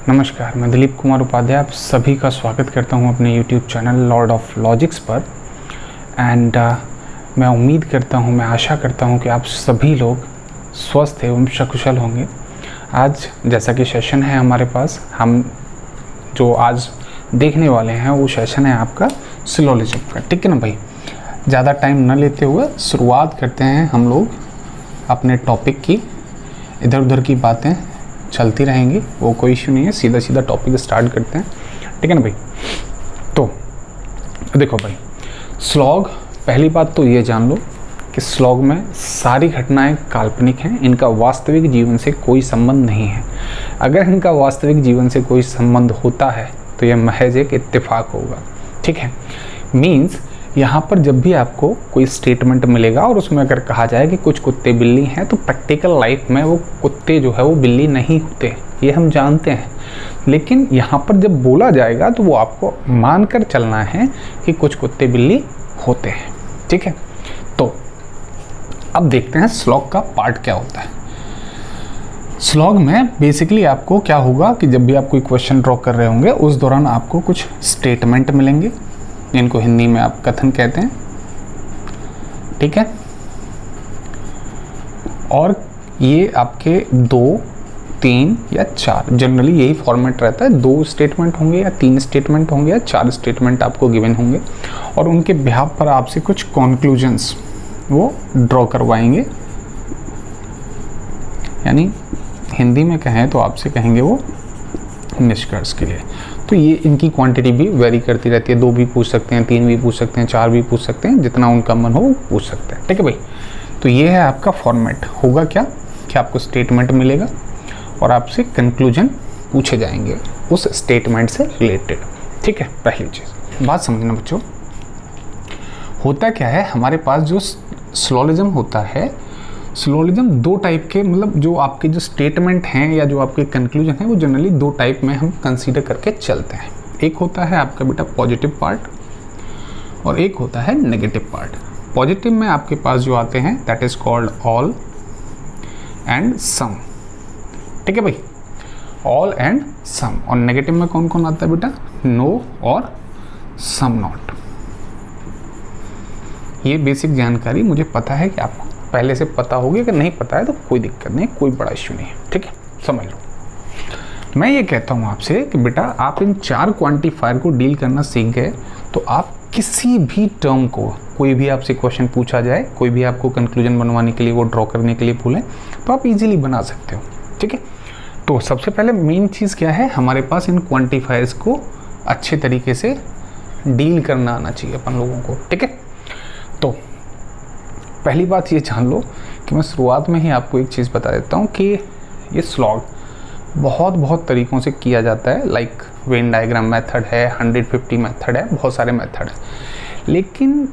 नमस्कार, मैं दिलीप कुमार उपाध्याय आप सभी का स्वागत करता हूं अपने YouTube channel Lord of logics पर। एंड मैं उम्मीद करता हूं, मैं आशा करता हूं कि आप सभी लोग स्वस्थ एवं सकुशल होंगे। आज जैसा कि सेशन है हमारे पास, हम जो आज देखने वाले हैं वो सेशन है आपका सिलोजिज्म का। ठीक है ना भाई, ज़्यादा टाइम न लेते हुए शुरुआत करते हैं हम लोग अपने टॉपिक की। इधर उधर की बातें चलती रहेंगी, वो कोई इशू नहीं है, सीधा सीधा टॉपिक स्टार्ट करते हैं। ठीक है ना भाई। तो देखो भाई, स्लॉग, पहली बात तो ये जान लो कि स्लॉग में सारी घटनाएं काल्पनिक हैं, इनका वास्तविक जीवन से कोई संबंध नहीं है। अगर इनका वास्तविक जीवन से कोई संबंध होता है तो यह महज एक इत्तेफाक होगा। ठीक है, मीन्स यहाँ पर जब भी आपको कोई स्टेटमेंट मिलेगा और उसमें अगर कहा जाए कि कुछ कुत्ते बिल्ली हैं, तो प्रैक्टिकल लाइफ में वो कुत्ते जो है वो बिल्ली नहीं होते, ये हम जानते हैं। लेकिन यहाँ पर जब बोला जाएगा तो वो आपको मानकर चलना है कि कुछ कुत्ते बिल्ली होते हैं। ठीक है, तो अब देखते हैं स्लॉग का पार्ट क्या होता है। स्लॉग में बेसिकली आपको क्या होगा कि जब भी आप कोई क्वेश्चन ड्रॉ कर रहे होंगे उस दौरान आपको कुछ स्टेटमेंट मिलेंगे, इनको हिंदी में आप कथन कहते हैं। ठीक है, और ये आपके 2, 3 या 4, जनरली यही फॉर्मेट रहता है। 2 स्टेटमेंट होंगे या 3 स्टेटमेंट होंगे या 4 स्टेटमेंट आपको गिवन होंगे और उनके बिहाफ पर आपसे कुछ कॉन्क्लूजन्स वो ड्रॉ करवाएंगे, यानी हिंदी में कहें तो आपसे कहेंगे वो निष्कर्ष के लिए। तो ये इनकी क्वांटिटी भी वेरी करती रहती है, 2 भी पूछ सकते हैं, 3 भी पूछ सकते हैं, 4 भी पूछ सकते हैं, जितना उनका मन हो वो पूछ सकते हैं। ठीक है भाई, तो ये है आपका फॉर्मेट। होगा क्या कि आपको स्टेटमेंट मिलेगा और आपसे कंक्लूजन पूछे जाएंगे उस स्टेटमेंट से रिलेटेड। ठीक है, पहली चीज़ बात समझना बच्चों, होता क्या है हमारे पास जो सिलोजिज्म होता है, सिलोजिज्म 2 टाइप के, मतलब जो आपके जो स्टेटमेंट हैं या जो आपके कंक्लूजन हैं वो जनरली 2 टाइप में हम कंसीडर करके चलते हैं। एक होता है आपका बेटा पॉजिटिव पार्ट और एक होता है नेगेटिव पार्ट। पॉजिटिव में आपके पास जो आते हैं that is called all and some. ठीक है भाई, ऑल एंड सम। और नेगेटिव में कौन कौन आता है बेटा? नो और सम नॉट। ये बेसिक जानकारी मुझे पता है कि आपको पहले से पता होगी, अगर नहीं पता है तो कोई दिक्कत नहीं, कोई बड़ा इश्यू नहीं है। ठीक है, समझ लो। मैं ये कहता हूँ आपसे कि बेटा आप इन 4 क्वांटिफायर को डील करना सीख गए तो आप किसी भी टर्म को, कोई भी आपसे क्वेश्चन पूछा जाए, कोई भी आपको कंक्लूजन बनवाने के लिए वो ड्रॉ करने के लिए बोलें तो आप इजीली बना सकते हो। ठीक है, तो सबसे पहले मेन चीज़ क्या है, हमारे पास इन क्वांटिफायर्स को अच्छे तरीके से डील करना आना चाहिए अपन लोगों को। ठीक है, तो पहली बात ये जान लो कि मैं शुरुआत में ही आपको एक चीज़ बता देता हूँ कि ये स्लॉग बहुत तरीक़ों से किया जाता है। लाइक वेन डायग्राम मेथड है, 150 मेथड है, बहुत सारे मेथड है। लेकिन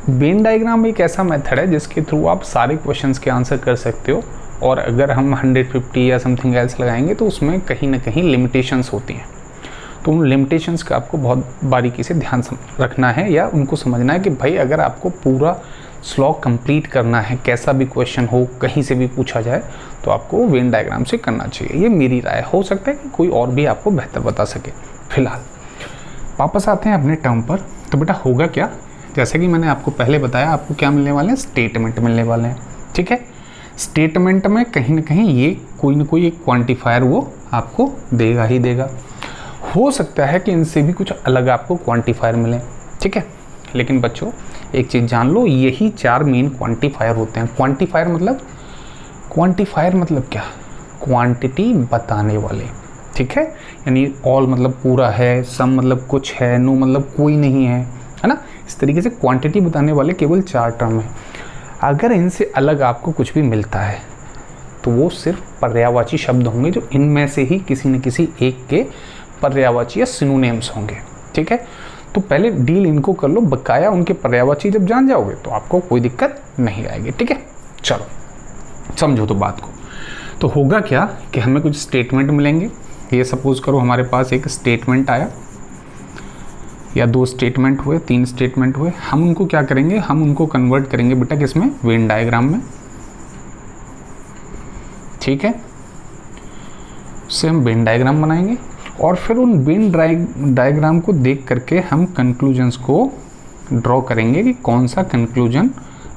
वेन डायग्राम एक ऐसा मेथड है जिसके थ्रू आप सारे क्वेश्चंस के आंसर कर सकते हो, और अगर हम 150 या समथिंग एल्स लगाएंगे तो उसमें कहीं ना कहीं लिमिटेशंस होती हैं। तो उन लिमिटेशंस का आपको बहुत बारीकी से ध्यान रखना है या उनको समझना है कि भाई अगर आपको पूरा स्लॉग कंप्लीट करना है, कैसा भी क्वेश्चन हो, कहीं से भी पूछा जाए, तो आपको वेन डायग्राम से करना चाहिए। ये मेरी राय, हो सकता है कि कोई और भी आपको बेहतर बता सके। फिलहाल वापस आते हैं अपने टर्म पर। तो बेटा होगा क्या, जैसे कि मैंने आपको पहले बताया, आपको क्या मिलने वाले हैं? स्टेटमेंट मिलने वाले हैं। ठीक है, स्टेटमेंट में कहीं ना कहीं ये कोई ना कोई एक क्वान्टिफायर वो आपको देगा ही देगा। हो सकता है कि इनसे भी कुछ अलग आपको क्वान्टिफायर मिले। ठीक है, लेकिन बच्चों एक चीज़ जान लो, यही 4 मेन क्वांटिफायर होते हैं। क्वांटिफायर मतलब क्या? क्वांटिटी बताने वाले। ठीक है, यानी ऑल मतलब पूरा है, सम मतलब कुछ है, नो मतलब कोई नहीं है ना। इस तरीके से क्वांटिटी बताने वाले केवल 4 टर्म है। अगर इनसे अलग आपको कुछ भी मिलता है तो वो सिर्फ पर्यायवाची शब्द होंगे, जो इनमें से ही किसी न किसी एक के पर्यायवाची या सिनोनिम्स होंगे। ठीक है, तो पहले डील इनको कर लो, बकाया उनके पर्यायवाची जब जान जाओगे तो आपको कोई दिक्कत नहीं आएगी। ठीक है, चलो समझो तो बात को। तो होगा क्या कि हमें कुछ स्टेटमेंट मिलेंगे। ये सपोज करो हमारे पास एक स्टेटमेंट आया या 2 स्टेटमेंट हुए, 3 स्टेटमेंट हुए। हम उनको क्या करेंगे, हम उनको कन्वर्ट करेंगे बेटा किसमें? वेन डायग्राम में। ठीक है, से हम वेन डायग्राम बनाएंगे और फिर उन वेन डायग्राम को देख करके हम कंक्लूजन्स को ड्रॉ करेंगे कि कौन सा कंक्लूजन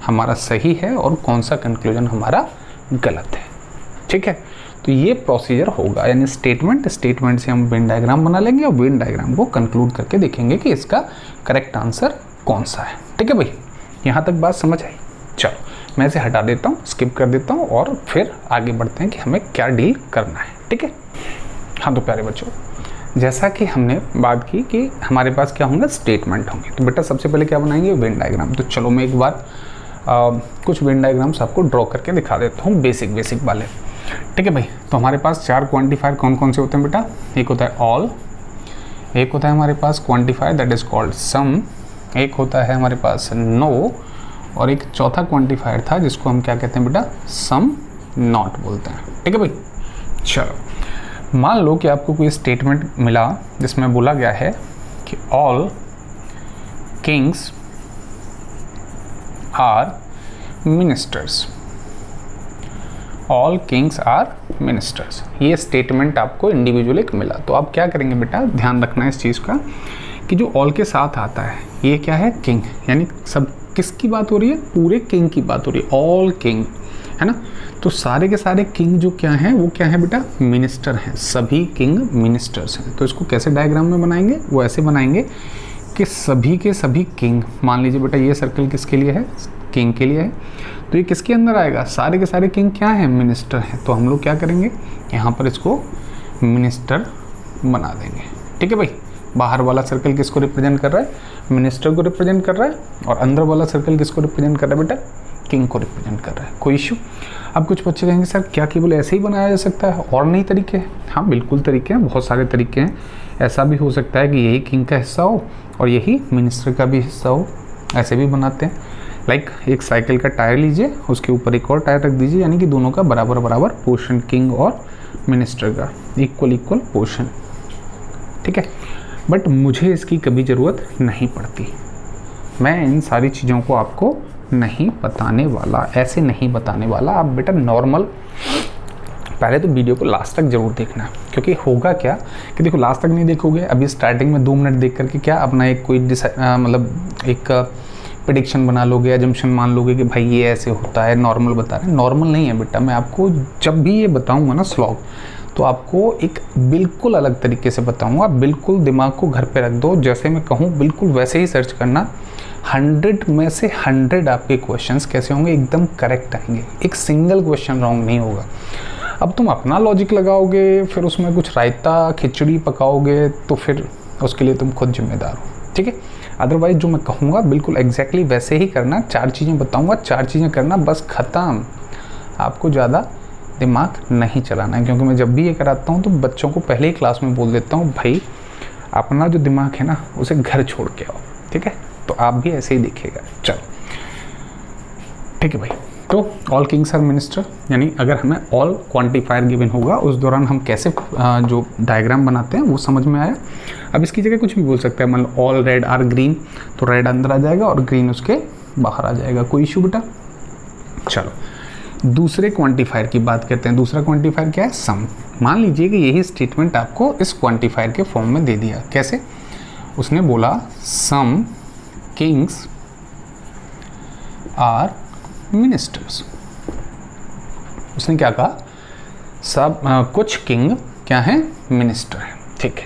हमारा सही है और कौन सा कंक्लूजन हमारा गलत है। ठीक है, तो ये प्रोसीजर होगा, यानी स्टेटमेंट से हम वेन डायग्राम बना लेंगे और वेन डायग्राम को कंक्लूड करके देखेंगे कि इसका करेक्ट आंसर कौन सा है। ठीक है भाई, यहाँ तक बात समझ आई? चलो मैं इसे हटा देता हूँ, स्किप कर देता हूँ और फिर आगे बढ़ते हैं कि हमें क्या डील करना है। ठीक है, हाँ तो प्यारे बच्चों, जैसा कि हमने बात की कि हमारे पास क्या होंगे, स्टेटमेंट होंगे, तो बेटा सबसे पहले क्या बनाएंगे, वेन डायग्राम। तो चलो मैं एक बार कुछ वेन डायग्राम्स आपको ड्रॉ करके दिखा देता हूँ, बेसिक वाले। ठीक है भाई, तो हमारे पास 4 क्वांटिफायर कौन कौन से होते हैं बेटा? एक होता है ऑल, एक होता है हमारे पास क्वांटिफायर दैट इज कॉल्ड सम, एक होता है हमारे पास नो, और एक चौथा क्वांटिफायर था जिसको हम क्या कहते हैं बेटा, सम नॉट बोलते हैं। ठीक है भाई, चलो मान लो कि आपको कोई स्टेटमेंट मिला जिसमें बोला गया है कि all kings are ministers, all kings are ministers. ये स्टेटमेंट आपको इंडिविजुअली मिला, तो आप क्या करेंगे बेटा, ध्यान रखना है इस चीज़ का कि जो ऑल के साथ आता है ये क्या है, किंग, यानी सब किसकी बात हो रही है, पूरे किंग की बात हो रही है, ऑल किंग, है ना। तो सारे के सारे किंग जो क्या हैं वो क्या है बेटा, मिनिस्टर हैं, सभी किंग मिनिस्टर्स हैं। तो इसको कैसे डायग्राम में बनाएंगे, वो ऐसे बनाएंगे कि सभी के सभी किंग, मान लीजिए बेटा ये सर्कल किसके लिए है, किंग के लिए है, तो ये किसके अंदर आएगा, सारे के सारे किंग क्या हैं, मिनिस्टर हैं। तो हम लोग क्या करेंगे, यहाँ पर इसको मिनिस्टर बना देंगे। ठीक है भाई, बाहर वाला सर्कल किसको रिप्रेजेंट कर रहा है, मिनिस्टर को रिप्रेजेंट कर रहा है, और अंदर वाला सर्कल किसको रिप्रेजेंट कर रहा है बेटा, किंग को रिप्रेजेंट कर रहा है। कोई इशू? अब कुछ बच्चे कहेंगे सर क्या केवल ऐसे ही बनाया जा सकता है, और नहीं तरीके हैं? हाँ बिल्कुल तरीके हैं, बहुत सारे तरीके हैं। ऐसा भी हो सकता है कि यही किंग का हिस्सा हो और यही मिनिस्टर का भी हिस्सा हो, ऐसे भी बनाते हैं। लाइक एक साइकिल का टायर लीजिए, उसके ऊपर एक और टायर रख दीजिए, यानी कि दोनों का बराबर पोर्शन, किंग और मिनिस्टर का इक्वल पोर्शन। ठीक है, बट मुझे इसकी कभी ज़रूरत नहीं पड़ती, मैं इन सारी चीज़ों को आपको नहीं बताने वाला, ऐसे नहीं बताने वाला। आप बेटा नॉर्मल पहले तो वीडियो को लास्ट तक जरूर देखना, क्योंकि होगा क्या कि देखो लास्ट तक नहीं देखोगे, अभी स्टार्टिंग में 2 मिनट देख करके क्या अपना एक कोई मतलब एक प्रेडिक्शन बना लोगे, एजम्पशन मान लोगे कि भाई ये ऐसे होता है, नॉर्मल बता रहे हैं। नॉर्मल नहीं है बेटा, मैं आपको जब भी ये बताऊंगा ना स्लॉग, तो आपको एक बिल्कुल अलग तरीके से बताऊंगा। बिल्कुल दिमाग को घर पे रख दो, जैसे मैं कहूँ बिल्कुल वैसे ही सर्च करना। 100 में से 100 आपके क्वेश्चंस कैसे होंगे, एकदम करेक्ट आएंगे, एक सिंगल क्वेश्चन रॉन्ग नहीं होगा। अब तुम अपना लॉजिक लगाओगे, फिर उसमें कुछ रायता खिचड़ी पकाओगे, तो फिर उसके लिए तुम खुद जिम्मेदार हो। ठीक है, अदरवाइज जो मैं कहूँगा बिल्कुल एग्जैक्टली वैसे ही करना। 4 चीज़ें बताऊँगा, 4 चीज़ें करना, बस ख़त्म। आपको ज़्यादा दिमाग नहीं चलाना है, क्योंकि मैं जब भी ये कराता हूँ तो बच्चों को पहले ही क्लास में बोल देता हूँ, भाई अपना जो दिमाग है ना उसे घर छोड़ के आओ। ठीक है, तो आप भी ऐसे ही देखिएगा। चलो ठीक है भाई, तो ऑल किंग्स आर मिनिस्टर, यानी अगर हमें ऑल क्वांटिफायर गिवन होगा उस दौरान हम कैसे जो डायग्राम बनाते हैं वो समझ में आया। अब इसकी जगह कुछ भी बोल सकते हैं, मतलब ऑल रेड आर ग्रीन, तो रेड अंदर आ जाएगा और ग्रीन उसके बाहर आ जाएगा। कोई इशू बेटा? चलो दूसरे क्वांटिफायर की बात करते हैं। दूसरा क्वांटिफायर क्या है? सम। मान लीजिए कि यही स्टेटमेंट आपको इस क्वांटिफायर के फॉर्म में दे दिया। कैसे? उसने बोला सम किंग्स आर मिनिस्टर्स। उसने क्या कहा? सब कुछ किंग क्या है? मिनिस्टर है। ठीक है,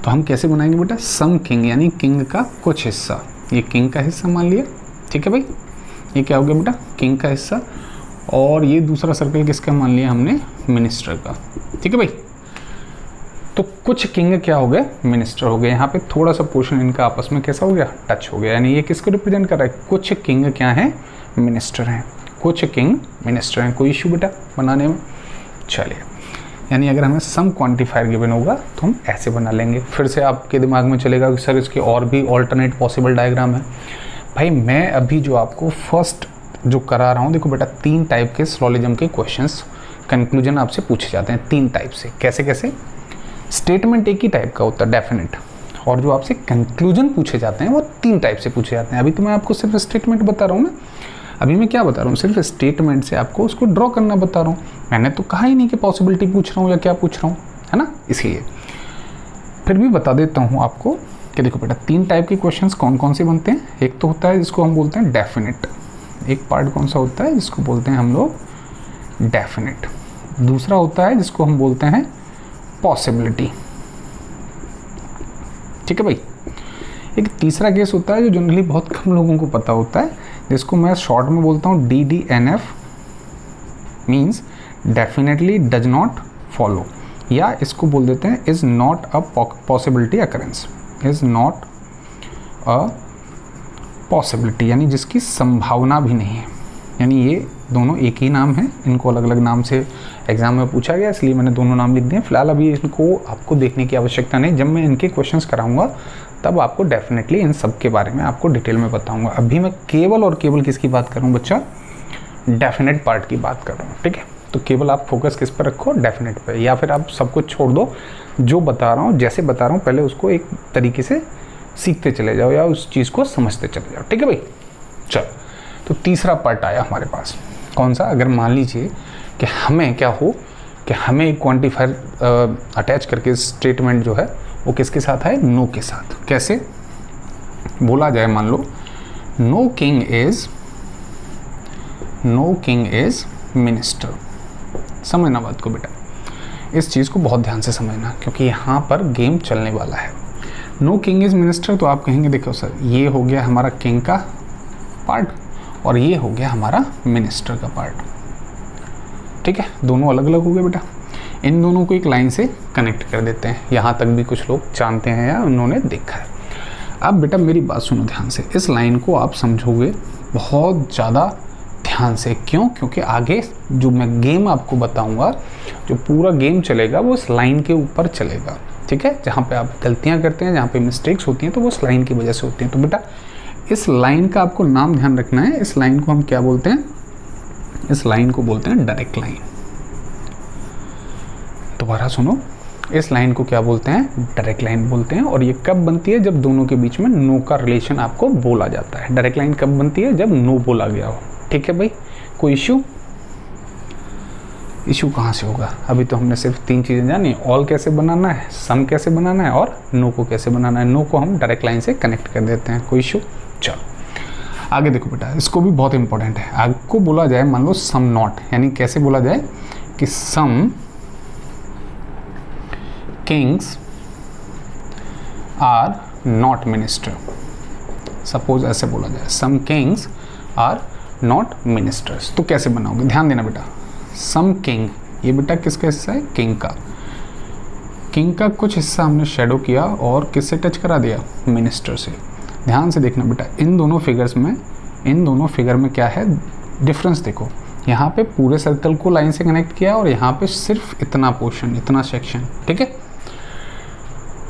तो हम कैसे बनाएंगे बेटा? सम किंग, यानी किंग का कुछ हिस्सा। ये किंग का हिस्सा मान लिया। ठीक है भाई, ये क्या हो गया बेटा? किंग का हिस्सा। और ये दूसरा सर्कल किसका मान लिया हमने? मिनिस्टर का। ठीक है भाई, तो कुछ किंग क्या हो गए? मिनिस्टर हो गए। यहाँ पे थोड़ा सा पोर्शन इनका आपस में कैसा हो गया? टच हो गया। यानी ये किसको रिप्रेजेंट कर रहा है? कुछ किंग क्या है? मिनिस्टर हैं। कुछ किंग मिनिस्टर हैं। कोई इशू बेटा बनाने में? चलिए, यानी अगर हमें सम क्वांटिफायर गिवन होगा तो हम ऐसे बना लेंगे। फिर से आपके दिमाग में चलेगा कि सर इसके और भी ऑल्टरनेट पॉसिबल डायग्राम है। भाई मैं अभी जो आपको फर्स्ट जो करा रहा हूँ, देखो बेटा 3 टाइप के सिलोजिज्म के क्वेश्चंस कंक्लूजन आपसे पूछे जाते हैं 3 टाइप से। कैसे कैसे? स्टेटमेंट एक ही टाइप का होता है डेफिनेट, और जो आपसे कंक्लूजन पूछे जाते हैं वो 3 टाइप से पूछे जाते हैं। अभी तो मैं आपको सिर्फ स्टेटमेंट बता रहा हूँ ना, अभी मैं क्या बता रहा हूँ? सिर्फ स्टेटमेंट से आपको उसको ड्रॉ करना बता रहा हूँ। मैंने तो कहा ही नहीं कि पॉसिबिलिटी पूछ रहा हूँ या क्या पूछ रहा हूँ। है ना, इसीलिए। फिर भी बता देता हूँ आपको कि देखो बेटा 3 टाइप के क्वेश्चंस कौन कौन से बनते हैं। एक तो होता है जिसको हम बोलते हैं डेफिनेट, एक पार्ट कौन सा होता है जिसको बोलते हैं हम लोग डेफिनेट। दूसरा होता है जिसको हम बोलते हैं पॉसिबिलिटी, ठीक है भाई। एक तीसरा केस होता है जो जनरली बहुत कम लोगों को पता होता है, जिसको मैं शॉर्ट में बोलता हूँ DDNF, means definitely does not follow, या इसको बोल देते हैं is not a possibility occurrence, is not a possibility, यानी जिसकी संभावना भी नहीं है। यानी ये दोनों एक ही नाम है, इनको अलग अलग नाम से एग्जाम में पूछा गया, इसलिए मैंने दोनों नाम लिख दिए। फिलहाल अभी इनको आपको देखने की आवश्यकता नहीं, जब मैं इनके क्वेश्चंस कराऊंगा तब आपको डेफिनेटली इन सब के बारे में आपको डिटेल में बताऊंगा। अभी मैं केवल और केवल किसकी बात कर रहा हूँ बच्चा, डेफिनेट पार्ट की बात कर रहा हूँ, ठीक है। तो केवल आप फोकस किस पर रखो, डेफिनेट पे, या फिर आप सब कुछ छोड़ दो, जो बता रहा हूँ जैसे बता रहा हूँ पहले उसको एक तरीके से सीखते चले जाओ या उस चीज़ को समझते चले जाओ, ठीक है भाई। चलो, तो तीसरा पार्ट आया हमारे पास, कौन सा, अगर मान लीजिए कि हमें क्या हो कि हमें एक क्वांटिफायर अटैच करके स्टेटमेंट जो है वो किसके साथ है, नो के साथ। कैसे बोला जाए, मान लो नो किंग इज मिनिस्टर। समझना बात को बेटा, इस चीज़ को बहुत ध्यान से समझना, क्योंकि यहाँ पर गेम चलने वाला है। नो किंग इज मिनिस्टर, तो आप कहेंगे देखो सर ये हो गया हमारा किंग का पार्ट और ये हो गया हमारा मिनिस्टर का पार्ट, ठीक है। दोनों अलग अलग हो गए बेटा, इन दोनों को एक लाइन से कनेक्ट कर देते हैं। यहाँ तक भी कुछ लोग जानते हैं या उन्होंने देखा है। अब बेटा मेरी बात सुनो ध्यान से, इस लाइन को आप समझोगे बहुत ज़्यादा ध्यान से। क्यों? क्योंकि आगे जो मैं गेम आपको बताऊंगा, जो पूरा गेम चलेगा वो इस लाइन के ऊपर चलेगा, ठीक है। जहाँ पे आप गलतियाँ करते हैं, जहाँ पे मिस्टेक्स होती हैं, तो वो इस लाइन की वजह से होती हैं। तो बेटा इस लाइन का आपको नाम ध्यान रखना है। इस लाइन को हम क्या बोलते हैं, इस लाइन को बोलते हैं डायरेक्ट लाइन। दोबारा सुनो, इस लाइन को क्या बोलते हैं, डायरेक्ट लाइन बोलते हैं। और ये कब बनती है, जब दोनों के बीच में नो का रिलेशन आपको बोला जाता है। डायरेक्ट लाइन कब बनती है, जब नो बोला गया हो, ठीक है भाई। कोई इशू कहाँ से होगा, अभी तो हमने सिर्फ 3 चीज़ें जानी, ऑल कैसे बनाना है, सम कैसे बनाना है और नो को कैसे बनाना है। नो को हम डायरेक्ट लाइन से कनेक्ट कर देते हैं, कोई इशू। चलो आगे देखो बेटा, इसको भी बहुत इंपॉर्टेंट है। आपको बोला जाए मान लो सम नॉट, यानी कैसे बोला जाए कि some kings are not minister. Suppose ऐसे बोला जाए, some kings are not ministers. तो कैसे बनाओगे, ध्यान देना बेटा। सम किंग, ये बेटा किसका हिस्सा है, किंग का। किंग का कुछ हिस्सा हमने शेडो किया और किससे टच करा दिया, मिनिस्टर से। ध्यान से देखना बेटा, इन दोनों फिगर में क्या है डिफरेंस देखो। यहाँ पे पूरे सर्कल को लाइन से कनेक्ट किया और यहाँ पे सिर्फ इतना पोर्शन, इतना सेक्शन, ठीक है।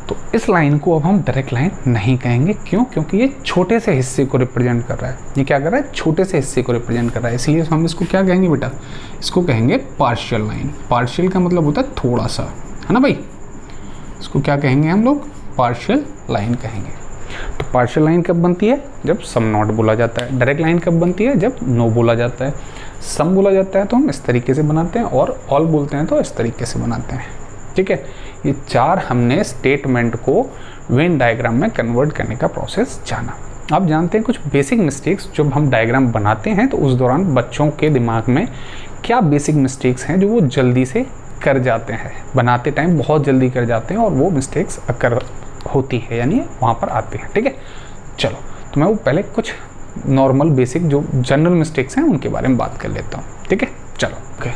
तो इस लाइन को अब हम डायरेक्ट लाइन नहीं कहेंगे। क्यों? क्योंकि ये छोटे से हिस्से को रिप्रेजेंट कर रहा है। ये क्या कर रहा है, छोटे से हिस्से को रिप्रेजेंट कर रहा है, इसलिए हम इसको क्या कहेंगे बेटा, इसको कहेंगे पार्शियल लाइन। पार्शियल का मतलब होता है थोड़ा सा, है ना भाई। इसको क्या कहेंगे हम लोग, पार्शियल लाइन कहेंगे। तो पार्शियल लाइन कब बनती है, जब सम नॉट बोला जाता है। डायरेक्ट लाइन कब बनती है, जब नो बोला जाता है। सम बोला जाता है तो हम इस तरीके से बनाते हैं, और ऑल बोलते हैं तो इस तरीके से बनाते हैं, ठीक है। ये 4 हमने स्टेटमेंट को वेन डायग्राम में कन्वर्ट करने का प्रोसेस जाना। आप जानते हैं कुछ बेसिक मिस्टेक्स जब हम डायग्राम बनाते हैं तो उस दौरान बच्चों के दिमाग में क्या बेसिक मिस्टेक्स हैं जो वो जल्दी से कर जाते हैं, बनाते टाइम बहुत जल्दी कर जाते हैं और वो मिस्टेक्स अकर होती है, यानी वहाँ पर आते हैं, ठीक है। चलो तो मैं वो पहले कुछ नॉर्मल बेसिक जो जनरल मिस्टेक्स हैं उनके बारे में बात कर लेता हूँ, ठीक है। चलो ओके,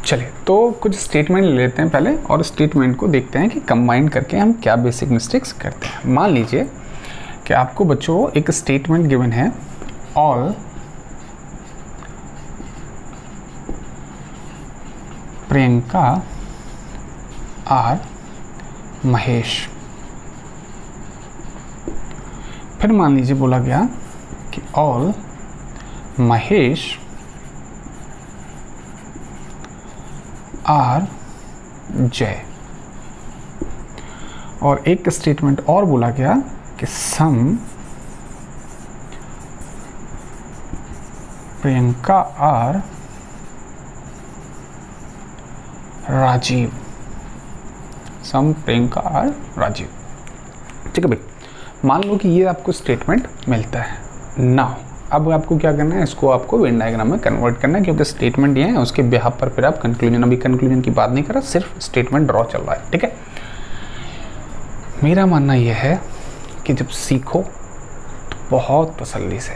चलिए तो कुछ स्टेटमेंट ले लेते हैं पहले और स्टेटमेंट को देखते हैं कि कंबाइन करके हम क्या बेसिक मिस्टेक्स करते हैं। मान लीजिए कि आपको बच्चों एक स्टेटमेंट गिवन है, ऑल प्रियंका आर महेश। फिर मान लीजिए बोला गया कि ऑल महेश आर जय। और एक स्टेटमेंट और बोला गया कि सम प्रियंका आर राजीव। सम प्रियंका और राजीव। ठीक है भाई, मान लो कि ये आपको स्टेटमेंट मिलता है। नाउ अब आपको क्या करना है, इसको आपको वेन डायग्राम में कन्वर्ट करना है, क्योंकि स्टेटमेंट ये है, उसके बिहाफ पर फिर आप कंक्लूजन, अभी कंक्लूजन की बात नहीं कर रहा, सिर्फ स्टेटमेंट ड्रॉ चल रहा है। ठीक है, मेरा मानना यह है कि जब सीखो तो बहुत तसल्ली से,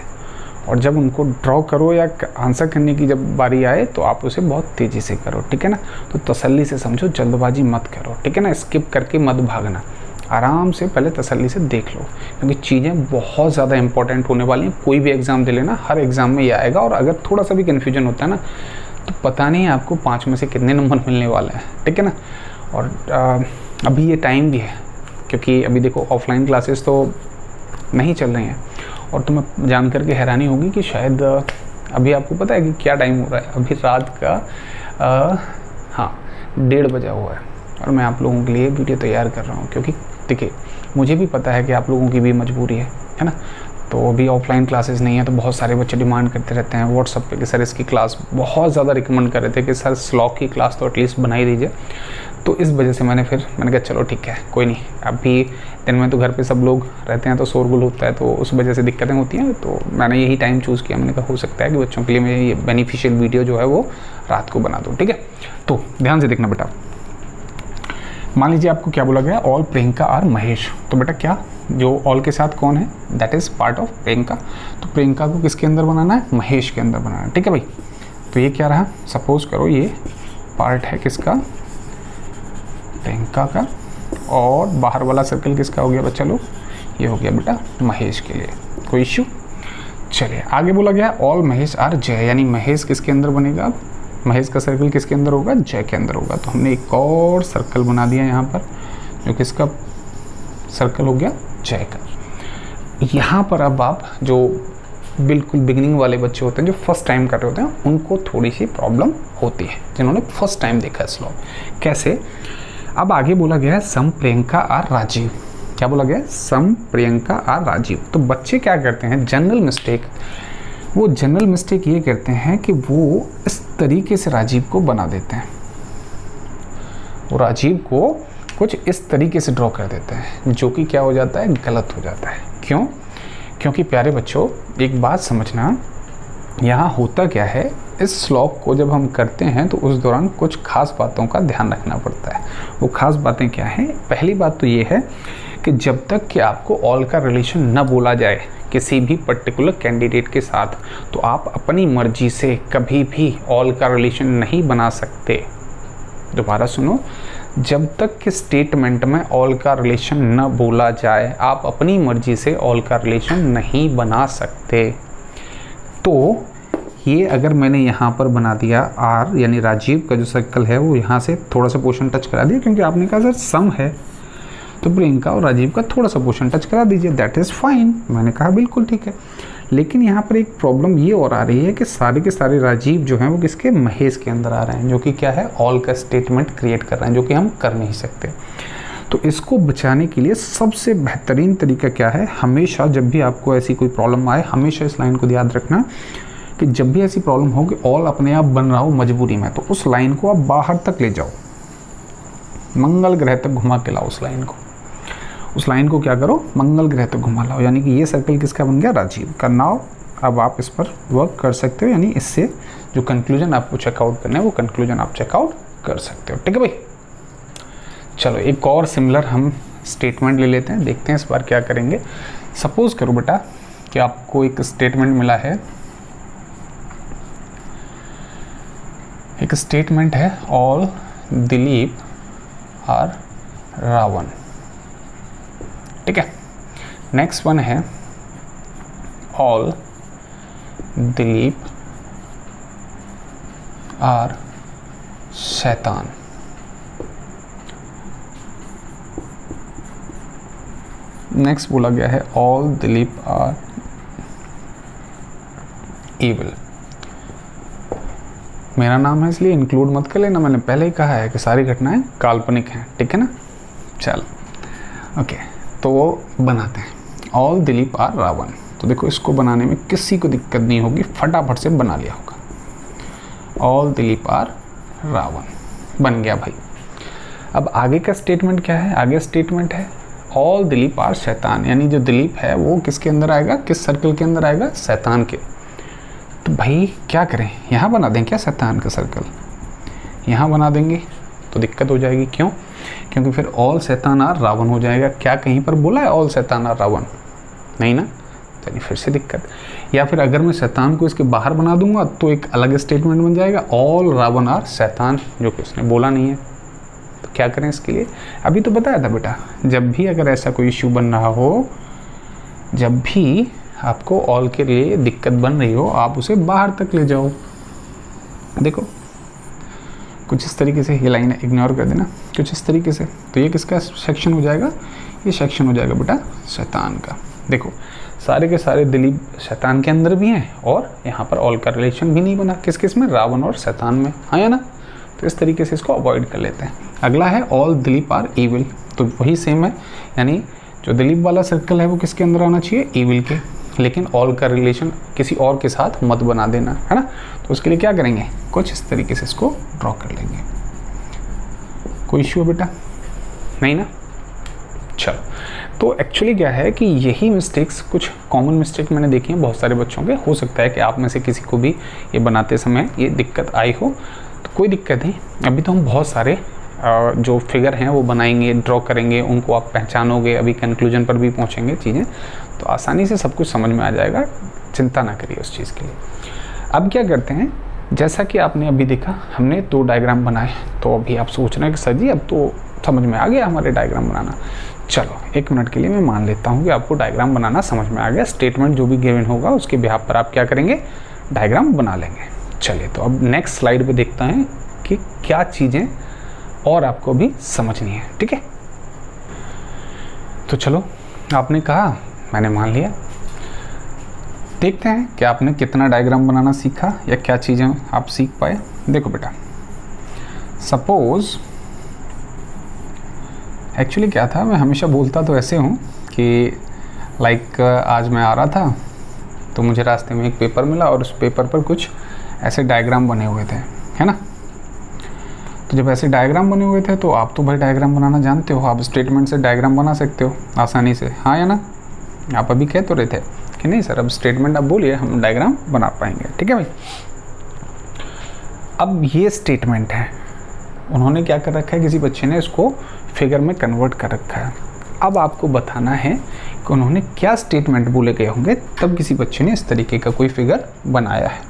और जब उनको ड्रॉ करो या आंसर करने की जब बारी आए तो आप उसे बहुत तेज़ी से करो। ठीक है ना, तो तसल्ली से समझो, जल्दबाजी मत करो। ठीक है ना, स्किप करके मत भागना, आराम से पहले तसल्ली से देख लो, क्योंकि चीज़ें बहुत ज़्यादा इंपॉर्टेंट होने वाली हैं। कोई भी एग्ज़ाम दे लेना, हर एग्ज़ाम में ये आएगा, और अगर थोड़ा सा भी कन्फ्यूजन होता है ना तो पता नहीं आपको 5 में से कितने नंबर मिलने वाले हैं। ठीक है ना, और अभी ये टाइम भी है, क्योंकि अभी देखो ऑफलाइन क्लासेस तो नहीं चल रही हैं, और तुम्हें जान करके हैरानी होगी कि शायद अभी आपको पता है कि क्या टाइम हो रहा है, अभी रात का 1:30 बजा हुआ है, और मैं आप लोगों के लिए वीडियो तैयार कर रहा हूँ, क्योंकि देखिए मुझे भी पता है कि आप लोगों की भी मजबूरी है ना। तो अभी ऑफलाइन क्लासेस नहीं है, तो बहुत सारे बच्चे डिमांड करते रहते हैं व्हाट्सएप पे कि सर इसकी क्लास, बहुत ज़्यादा रिकमेंड कर रहे थे कि सर स्लॉग की क्लास तो एटलीस्ट बना ही दीजिए। तो इस वजह से मैंने कहा चलो ठीक है, कोई नहीं, अभी दिन में तो घर पे सब लोग रहते हैं तो शोरगुल होता है, तो उस वजह से दिक्कतें होती हैं, तो मैंने यही टाइम चूज़ किया। मैंने कहा हो सकता है कि बच्चों के लिए मैं ये बेनिफिशियल वीडियो जो है वो रात को बना दूँ। ठीक है, तो ध्यान से देखना बेटा। मान लीजिए आपको क्या बोला गया, ऑल प्रियंका और महेश। तो बेटा क्या, जो ऑल के साथ कौन है, that is part of Priyanka. तो प्रियंका को किसके अंदर बनाना है, महेश के अंदर बनाना है। ठीक है भाई, तो ये क्या रहा, सपोज करो ये पार्ट है किसका, प्रियंका का, और बाहर वाला सर्कल किसका हो गया बच्चा लोग, ये हो गया बेटा महेश के लिए। कोई इश्यू। चलिए आगे बोला गया ऑल महेश आर जय, यानी महेश किसके अंदर बनेगा, महेश का सर्कल किसके अंदर होगा, जय के अंदर होगा। तो हमने एक और सर्कल बना दिया यहाँ पर, जो किसका सर्कल हो गया, जय का। यहाँ पर अब आप जो बिल्कुल बिगिनिंग वाले बच्चे होते हैं, जो फर्स्ट टाइम कर रहे होते हैं, उनको थोड़ी सी प्रॉब्लम होती है, जिन्होंने फर्स्ट टाइम देखा है स्लॉग। कैसे, अब आगे बोला गया है सम प्रियंका और राजीव। क्या बोला गया है, सम प्रियंका और राजीव। तो बच्चे क्या करते हैं, जनरल मिस्टेक ये करते हैं कि वो इस तरीके से राजीव को बना देते हैं, वो राजीव को कुछ इस तरीके से ड्रॉ कर देते हैं, जो कि क्या हो जाता है, गलत हो जाता है। क्यों, क्योंकि प्यारे बच्चों एक बात समझना, यहाँ होता क्या है, इस श्लोक को जब हम करते हैं तो उस दौरान कुछ खास बातों का ध्यान रखना पड़ता है। वो खास बातें क्या हैं, पहली बात तो ये है कि जब तक कि आपको ऑल का रिलेशन न बोला जाए किसी भी पर्टिकुलर कैंडिडेट के साथ, तो आप अपनी मर्जी से कभी भी ऑल का रिलेशन नहीं बना सकते। दोबारा सुनो, जब तक कि स्टेटमेंट में ऑल का रिलेशन न बोला जाए, आप अपनी मर्जी से ऑल का रिलेशन नहीं बना सकते। तो ये अगर मैंने यहाँ पर बना दिया आर, यानी राजीव का जो सर्कल है वो यहाँ से थोड़ा सा पोर्शन टच करा दिया, क्योंकि आपने कहा सर सम है तो प्रियंका और राजीव का थोड़ा सा पोर्शन टच करा दीजिए, दैट इज़ फाइन। मैंने कहा बिल्कुल ठीक है। लेकिन यहाँ पर एक प्रॉब्लम ये और आ रही है कि सारे के सारे राजीव जो हैं वो किसके, महेश के अंदर आ रहे हैं, जो कि क्या है, ऑल का स्टेटमेंट क्रिएट कर रहे हैं, जो कि हम कर नहीं सकते। तो इसको बचाने के लिए सबसे बेहतरीन तरीका क्या है, हमेशा जब भी आपको ऐसी कोई प्रॉब्लम आए, हमेशा इस लाइन को याद रखना कि जब भी ऐसी प्रॉब्लम हो कि ऑल अपने आप बन रहा हो मजबूरी में, तो उस लाइन को आप बाहर तक ले जाओ, मंगल ग्रह तक घुमा के लाओ उस लाइन को। उस लाइन को क्या करो, मंगल ग्रह तक घुमा लाओ, यानी कि ये सर्कल किसका बन गया, राजीव का। नाउ अब आप इस पर वर्क कर सकते हो, यानी इससे जो कंक्लूजन आपको चेकआउट करना है वो कंक्लूजन आप चेकआउट कर सकते हो। ठीक है भाई, चलो एक और सिमिलर हम स्टेटमेंट ले लेते हैं, देखते हैं इस बार क्या करेंगे। सपोज करो बेटा कि आपको एक स्टेटमेंट मिला है, एक स्टेटमेंट है ऑल दिलीप और रावण। ठीक है, नेक्स्ट वन है ऑल दिलीप आर शैतान। नेक्स्ट बोला गया है ऑल दिलीप आर इविल। मेरा नाम है इसलिए इंक्लूड मत कर लेना, मैंने पहले ही कहा है कि सारी घटनाएं काल्पनिक हैं। ठीक है ना, चलो ओके, तो वो बनाते हैं ऑल दिलीप आर रावण। तो देखो इसको बनाने में किसी को दिक्कत नहीं होगी, फटाफट से बना लिया होगा। ऑल दिलीप आर रावण बन गया भाई। अब आगे का स्टेटमेंट क्या है, आगे स्टेटमेंट है ऑल दिलीप आर शैतान, यानी जो दिलीप है वो किसके अंदर आएगा, किस सर्कल के अंदर आएगा, शैतान के। तो भाई क्या करें, यहाँ बना दें क्या शैतान का सर्कल, यहाँ बना देंगे तो दिक्कत हो जाएगी। क्यों, क्योंकि फिर ऑल शैतान आर रावण हो जाएगा। क्या कहीं पर बोला है ऑल शैतान आर रावण, नहीं ना, तो फिर से दिक्कत। या फिर अगर मैं शैतान को इसके बाहर बना दूंगा तो एक अलग स्टेटमेंट बन जाएगा ऑल रावण आर शैतान, जो कि उसने बोला नहीं है। तो क्या करें इसके लिए, अभी तो बताया था बेटा, जब भी अगर ऐसा कोई इश्यू बन रहा हो, जब भी आपको ऑल के लिए दिक्कत बन रही हो, आप उसे बाहर तक ले जाओ। देखो कुछ इस तरीके से, ये लाइन इग्नोर कर देना, कुछ इस तरीके से। तो ये किसका सेक्शन हो जाएगा, ये सेक्शन हो जाएगा बेटा शैतान का। देखो सारे के सारे दिलीप शैतान के अंदर भी हैं और यहाँ पर ऑल का रिलेशन भी नहीं बना, किस किस में, रावण और शैतान में, हाँ या ना। तो इस तरीके से इसको अवॉइड कर लेते हैं। अगला है ऑल दिलीप आर इविल, तो वही सेम है, यानी जो दिलीप वाला सर्कल है वो किसके अंदर आना चाहिए, इविल के, लेकिन ऑल का रिलेशन किसी और के साथ मत बना देना, है ना। तो उसके लिए क्या करेंगे, कुछ इस तरीके से इसको ड्रॉ कर लेंगे। कोई इश्यू है बेटा, नहीं ना। चलो, तो एक्चुअली क्या है कि यही मिस्टेक्स, कुछ कॉमन मिस्टेक मैंने देखी हैं बहुत सारे बच्चों के। हो सकता है कि आप में से किसी को भी ये बनाते समय ये दिक्कत आई हो, तो कोई दिक्कत नहीं। अभी तो हम बहुत सारे जो फिगर हैं वो बनाएंगे, ड्रॉ करेंगे, उनको आप पहचानोगे, अभी कंक्लूजन पर भी पहुँचेंगे चीज़ें, तो आसानी से सब कुछ समझ में आ जाएगा, चिंता ना करिए उस चीज़ के लिए। अब क्या करते हैं, जैसा कि आपने अभी देखा हमने 2 डायग्राम बनाए, तो अभी आप सोच रहे हैं कि सर जी अब तो समझ में आ गया हमारे डायग्राम बनाना। चलो 1 मिनट के लिए मैं मान लेता हूँ कि आपको डायग्राम बनाना समझ में आ गया। स्टेटमेंट जो भी गिवन होगा उसके बिहाफ पर आप क्या करेंगे, डायग्राम बना लेंगे। चलिए, तो अब नेक्स्ट स्लाइड पे देखते हैं कि क्या चीज़ें और आपको भी समझनी है, ठीक है। तो चलो, आपने कहा, मैंने मान लिया, देखते हैं कि आपने कितना डायग्राम बनाना सीखा या क्या चीज़ें आप सीख पाए। देखो बेटा, सपोज एक्चुअली क्या था, मैं हमेशा बोलता तो ऐसे हूँ कि लाइक आज मैं आ रहा था तो मुझे रास्ते में एक पेपर मिला और उस पेपर पर कुछ ऐसे डायग्राम बने हुए थे, है ना। तो जब ऐसे डायग्राम बने हुए थे तो आप तो भाई डायग्राम बनाना जानते हो, आप स्टेटमेंट से डायग्राम बना सकते हो आसानी से, हाँ या ना। आप अभी कह तो रहे थे कि नहीं सर अब स्टेटमेंट आप बोलिए, हम डायग्राम बना पाएंगे, ठीक है भाई। अब ये स्टेटमेंट है, उन्होंने क्या कर रखा है, किसी बच्चे ने इसको फिगर में कन्वर्ट कर रखा है। अब आपको बताना है कि उन्होंने क्या स्टेटमेंट बोले गए होंगे तब किसी बच्चे ने इस तरीके का कोई फिगर बनाया है,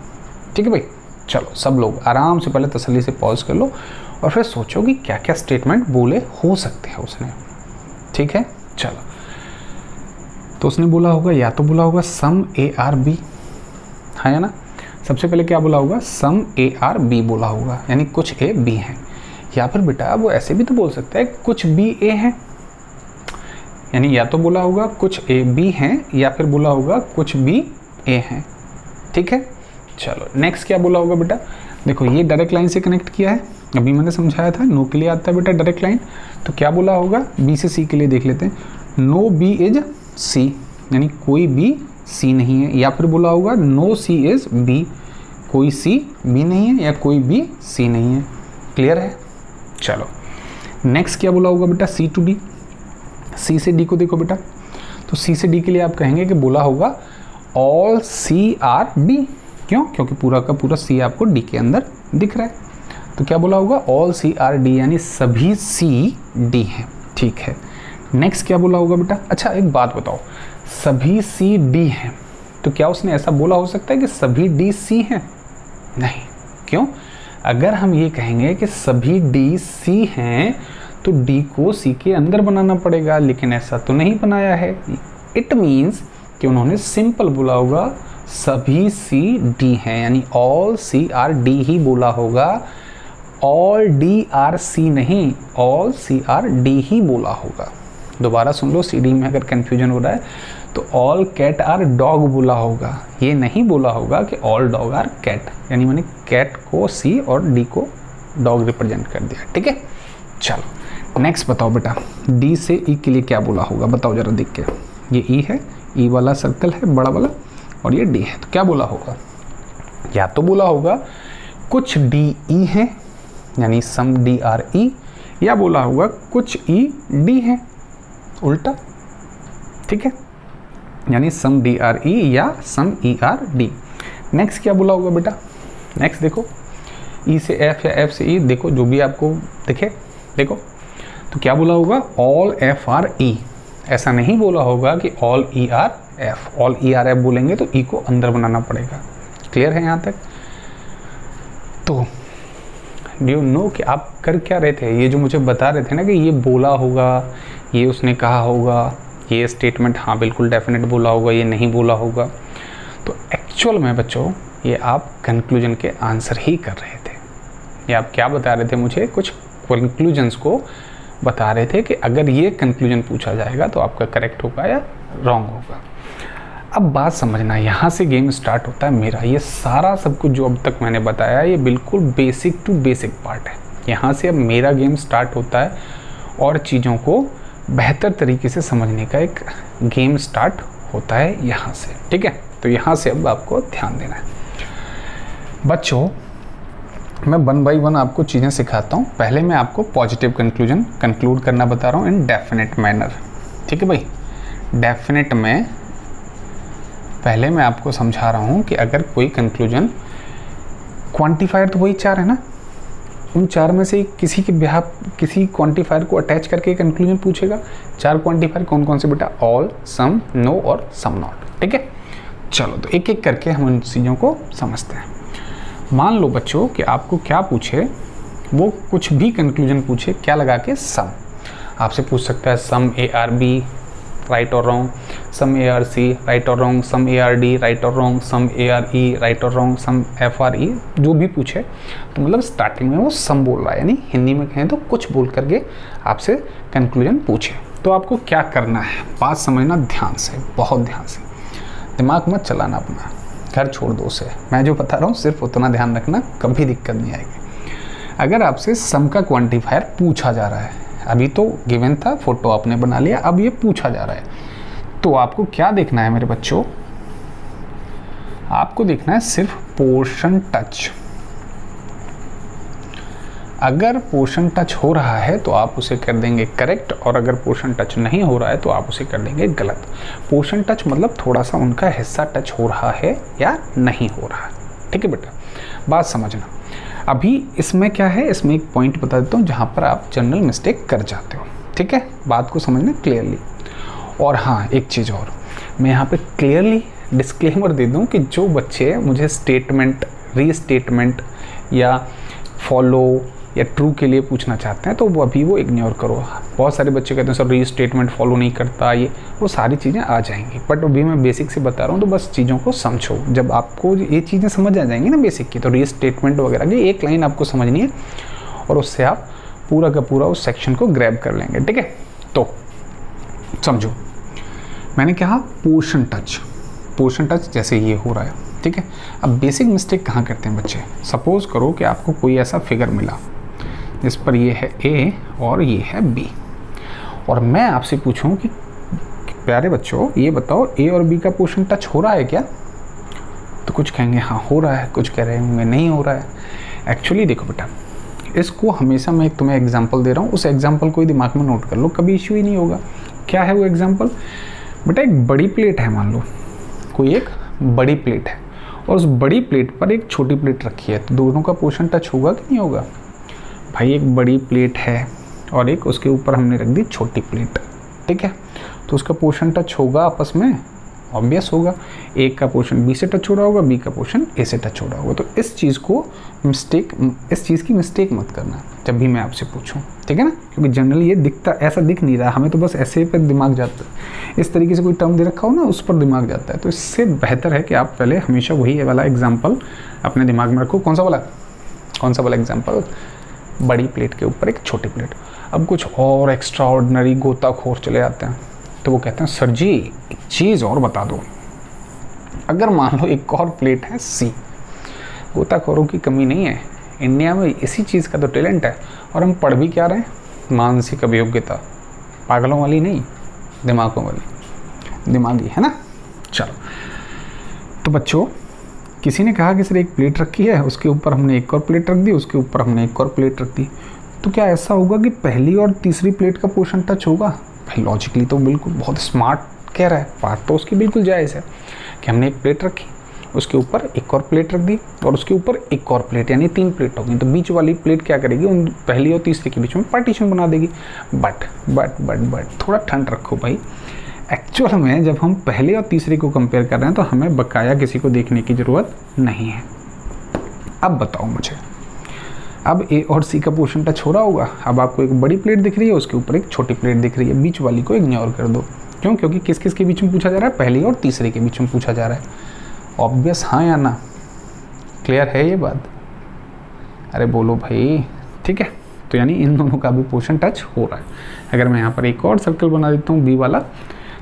ठीक है भाई। चलो सब लोग आराम से पहले तसल्ली से पॉज कर लो और फिर सोचो कि क्या क्या स्टेटमेंट बोले हो सकते हैं उसने, ठीक है। चलो, तो उसने बोला होगा, या तो बोला होगा सम ए आर बी, हाँ या ना। सबसे पहले क्या बोला होगा, सम ए आर बी बोला होगा, यानी कुछ ए बी हैं। या फिर बेटा वो ऐसे भी तो बोल सकता है कुछ बी ए हैं, यानी या तो बोला होगा कुछ ए बी हैं या फिर बोला होगा कुछ बी ए हैं, ठीक है। चलो नेक्स्ट क्या बोला होगा बेटा, देखो ये डायरेक्ट लाइन से कनेक्ट किया है, अभी मैंने समझाया था, नो के लिए आता है बेटा डायरेक्ट लाइन। तो क्या बोला होगा, बी से सी के लिए देख लेते हैं, नो बी इज सी, यानी कोई बी सी नहीं है। या फिर बोला होगा नो सी इज बी, कोई सी बी नहीं है या कोई बी सी नहीं है, क्लियर है। चलो नेक्स्ट क्या बोला होगा बेटा, सी टू डी, सी से डी को देखो बेटा, तो सी से डी के लिए आप कहेंगे कि बोला होगा ऑल सी आर डी, क्यों, क्योंकि पूरा का पूरा सी आपको डी के अंदर दिख रहा है। तो क्या बोला होगा, ऑल सी आर डी, यानी सभी सी डी हैं, ठीक है। नेक्स्ट क्या बोला होगा बेटा, अच्छा एक बात बताओ, सभी सी डी हैं, तो क्या उसने ऐसा बोला हो सकता है कि सभी डी सी हैं, नहीं, क्यों। अगर हम ये कहेंगे कि सभी डी सी हैं तो डी को सी के अंदर बनाना पड़ेगा, लेकिन ऐसा तो नहीं बनाया है। इट मीन्स कि उन्होंने सिंपल बोला होगा सभी सी डी हैं, यानी ऑल सी आर डी ही बोला होगा, ऑल डी आर सी नहीं, ऑल सी आर डी ही बोला होगा। दोबारा सुन लो, सी डी में अगर कन्फ्यूजन हो रहा है तो ऑल कैट आर डॉग बोला होगा, ये नहीं बोला होगा कि ऑल डॉग आर कैट, यानी मैंने कैट को सी और डी को डॉग रिप्रेजेंट कर दिया, ठीक है। चलो नेक्स्ट बताओ बेटा, डी से ई के लिए क्या बोला होगा, बताओ जरा देख के। ये ई है, ई वाला सर्कल है बड़ा वाला, और ये डी है, तो क्या बोला होगा, या तो बोला होगा कुछ डी ई है, यानी सम डी आर ई, या बोला होगा कुछ ई डी है, उल्टा, ठीक है, यानी सम डी आर ई या सम ई आर डी। नेक्स्ट क्या बोला होगा बेटा, नेक्स्ट देखो ई से एफ या एफ से ई, देखो जो भी आपको दिखे, देखो तो क्या बोला होगा, ऑल एफ आर ई। ऐसा नहीं बोला होगा कि all E R F, all E R F बोलेंगे तो ई को अंदर बनाना पड़ेगा। क्लियर है यहाँ तक? तो डू यू नो कि आप कर क्या रहे थे, ये जो मुझे बता रहे थे ना कि ये बोला होगा, ये उसने कहा होगा, ये स्टेटमेंट हाँ बिल्कुल डेफिनेट बोला होगा, ये नहीं बोला होगा, तो एक्चुअल में बच्चों ये आप कंक्लूजन के आंसर ही कर रहे थे। ये आप क्या बता रहे थे, मुझे कुछ कंक्लूजन्स को बता रहे थे कि अगर ये कंक्लूजन पूछा जाएगा तो आपका करेक्ट होगा या रॉन्ग होगा। अब बात समझना, यहाँ से गेम स्टार्ट होता है मेरा। ये सारा सब कुछ जो अब तक मैंने बताया ये बिल्कुल बेसिक टू बेसिक पार्ट है। यहाँ से अब मेरा गेम स्टार्ट होता है और चीज़ों को बेहतर तरीके से समझने का एक गेम स्टार्ट होता है यहाँ से, ठीक है। तो यहाँ से अब आपको ध्यान देना है बच्चों। मैं 1 बाय 1 आपको चीज़ें सिखाता हूँ। पहले मैं आपको पॉजिटिव कंक्लूजन कंक्लूड करना बता रहा हूँ इन डेफिनेट मैनर, ठीक है भाई। डेफिनेट में पहले मैं आपको समझा रहा हूँ कि अगर कोई कंक्लूजन, क्वांटिफायर तो वही 4 है ना, उन 4 में से किसी के बिहाफ किसी क्वांटिफायर को अटैच करके कंक्लूजन पूछेगा। 4 क्वांटिफायर कौन कौन से बेटा, ऑल, सम, नो और सम नॉट, ठीक है। चलो तो एक एक करके हम उन चीज़ों को समझते हैं। मान लो बच्चों कि आपको क्या पूछे, वो कुछ भी कंक्लूजन पूछे, क्या लगा के, सम। आपसे पूछ सकता है some A are B right और wrong, some A are C right और wrong, some A are D right और wrong, some A are E right और wrong, some F are E, जो भी पूछे। तो मतलब स्टार्टिंग में वो सम बोल रहा है, यानी हिंदी में कहें तो कुछ बोल करके आपसे कंक्लूजन पूछे। तो आपको क्या करना है, बात समझना ध्यान से, बहुत ध्यान से, दिमाग मत चलाना अपना, घर छोड़ दो उसे। मैं जो बता रहा हूँ सिर्फ उतना ध्यान रखना, कभी दिक्कत नहीं आएगी। अगर आपसे सम का क्वांटिफायर पूछा जा रहा है, अभी तो गिवन था, फोटो आपने बना लिया, अब ये पूछा जा रहा है, तो आपको क्या देखना है मेरे बच्चों, आपको देखना है सिर्फ पोर्शन टच। अगर पोर्शन टच हो रहा है तो आप उसे कर देंगे करेक्ट, और अगर पोर्शन टच नहीं हो रहा है तो आप उसे कर देंगे गलत। पोर्शन टच मतलब थोड़ा सा उनका हिस्सा टच हो रहा है या नहीं हो रहा है, ठीक है बेटा। बात समझना। अभी इसमें क्या है, इसमें एक पॉइंट बता देता हूँ जहाँ पर आप जनरल मिस्टेक कर जाते हो, ठीक है। बात को समझना क्लियरली। और हाँ, एक चीज़ और मैं यहाँ पे क्लियरली डिस्क्लेमर दे दूँ कि जो बच्चे मुझे स्टेटमेंट, रीस्टेटमेंट या फॉलो या ट्रू के लिए पूछना चाहते हैं तो वो अभी वो इग्नोर करो। बहुत सारे बच्चे कहते हैं सर रीस्टेटमेंट फॉलो नहीं करता, ये वो सारी चीज़ें आ जाएंगी, बट अभी मैं बेसिक से बता रहा हूँ, तो बस चीज़ों को समझो। जब आपको ये चीज़ें समझ आ जाएंगी ना बेसिक की, तो रीस्टेटमेंट वगैरह की एक लाइन आपको समझनी है और उससे आप पूरा का पूरा उस सेक्शन को ग्रैब कर लेंगे, ठीक है। तो समझो, मैंने कहा पोर्शन टच, पोर्शन टच जैसे ये हो रहा है, ठीक है। अब बेसिक मिस्टेक कहाँ करते हैं बच्चे, सपोज़ करो कि आपको कोई ऐसा फिगर मिला जिस पर ये है ए और ये है बी, और मैं आपसे पूछूं कि प्यारे बच्चों ये बताओ ए और बी का पोर्शन टच हो रहा है क्या, तो कुछ कहेंगे हाँ हो रहा है, कुछ कह रहे होंगे नहीं हो रहा है। एक्चुअली देखो बेटा, इसको हमेशा मैं एक तुम्हें एग्जांपल दे रहा हूँ, उस एग्जांपल को ही दिमाग में नोट कर लो, कभी इश्यू ही नहीं होगा। क्या है वो एग्जांपल बेटा, एक बड़ी प्लेट है, मान लो कोई एक बड़ी प्लेट है और उस बड़ी प्लेट पर एक छोटी प्लेट रखी है, तो दोनों का पोर्शन टच होगा कि नहीं होगा भाई। एक बड़ी प्लेट है और एक उसके ऊपर हमने रख दी छोटी प्लेट, ठीक है, तो उसका पोर्शन टच होगा आपस में, ऑब्वियस होगा। एक का पोर्शन बी से टच हो रहा होगा, बी का पोर्शन ए से टच हो रहा होगा। तो इस चीज़ को मिस्टेक, इस चीज़ की मिस्टेक मत करना जब भी मैं आपसे पूछूं, ठीक है ना, क्योंकि जनरली ये दिखता, ऐसा दिख नहीं रहा हमें, तो बस ऐसे पर दिमाग जाता है। इस तरीके से कोई टर्म दे रखा हो ना, उस पर दिमाग जाता है। तो इससे बेहतर है कि आप पहले हमेशा वही वाला एग्जाम्पल अपने दिमाग में रखो। कौन सा वाला एग्जाम्पल, बड़ी प्लेट के ऊपर एक छोटी प्लेट। अब कुछ और एक्स्ट्रा ऑर्डिनरी गोताखोर चले आते हैं, तो वो कहते हैं सर जी एक चीज़ और बता दो, अगर मान लो एक और प्लेट है सी, गोताखोरों की कमी नहीं है इंडिया में, इसी चीज़ का तो टैलेंट है, और हम पढ़ भी क्या रहे हैं, मानसिक अभियोग्यता, पागलों वाली नहीं, दिमागों वाली, दिमागी है ना। चलो तो बच्चों, किसी ने कहा कि सर एक प्लेट रखी है, उसके ऊपर हमने एक और प्लेट रख दी, उसके ऊपर हमने एक और प्लेट रख दी, तो क्या ऐसा होगा कि पहली और तीसरी प्लेट का पोर्शन टच होगा? भाई लॉजिकली तो बिल्कुल बहुत स्मार्ट कह रहा है, बात तो उसकी बिल्कुल जायज़ है कि हमने एक प्लेट रखी, उसके ऊपर एक और प्लेट रख दी और उसके ऊपर एक और प्लेट, यानी 3 प्लेट होगी। तो बीच वाली प्लेट क्या करेगी, उन पहली और तीसरी के बीच में पार्टीशन बना देगी। बट थोड़ा ठंड रखो भाई। एक्चुअल में जब हम पहले और तीसरे को कंपेयर कर रहे हैं तो हमें बकाया किसी को देखने की ज़रूरत नहीं है। अब बताओ मुझे, अब ए और सी का पोर्शन टच हो रहा होगा। अब आपको एक बड़ी प्लेट दिख रही है, उसके ऊपर एक छोटी प्लेट दिख रही है, बीच वाली को इग्नोर कर दो। क्यों? क्योंकि किस किस के बीच में पूछा जा रहा है? पहली और तीसरे के बीच में पूछा जा रहा है। ऑब्वियस हाँ या ना? क्लियर है ये बात? अरे बोलो भाई। ठीक है, तो यानी इन दोनों का भी पोर्शन टच हो रहा है। अगर मैं यहाँ पर एक और सर्कल बना देता हूँ बी वाला,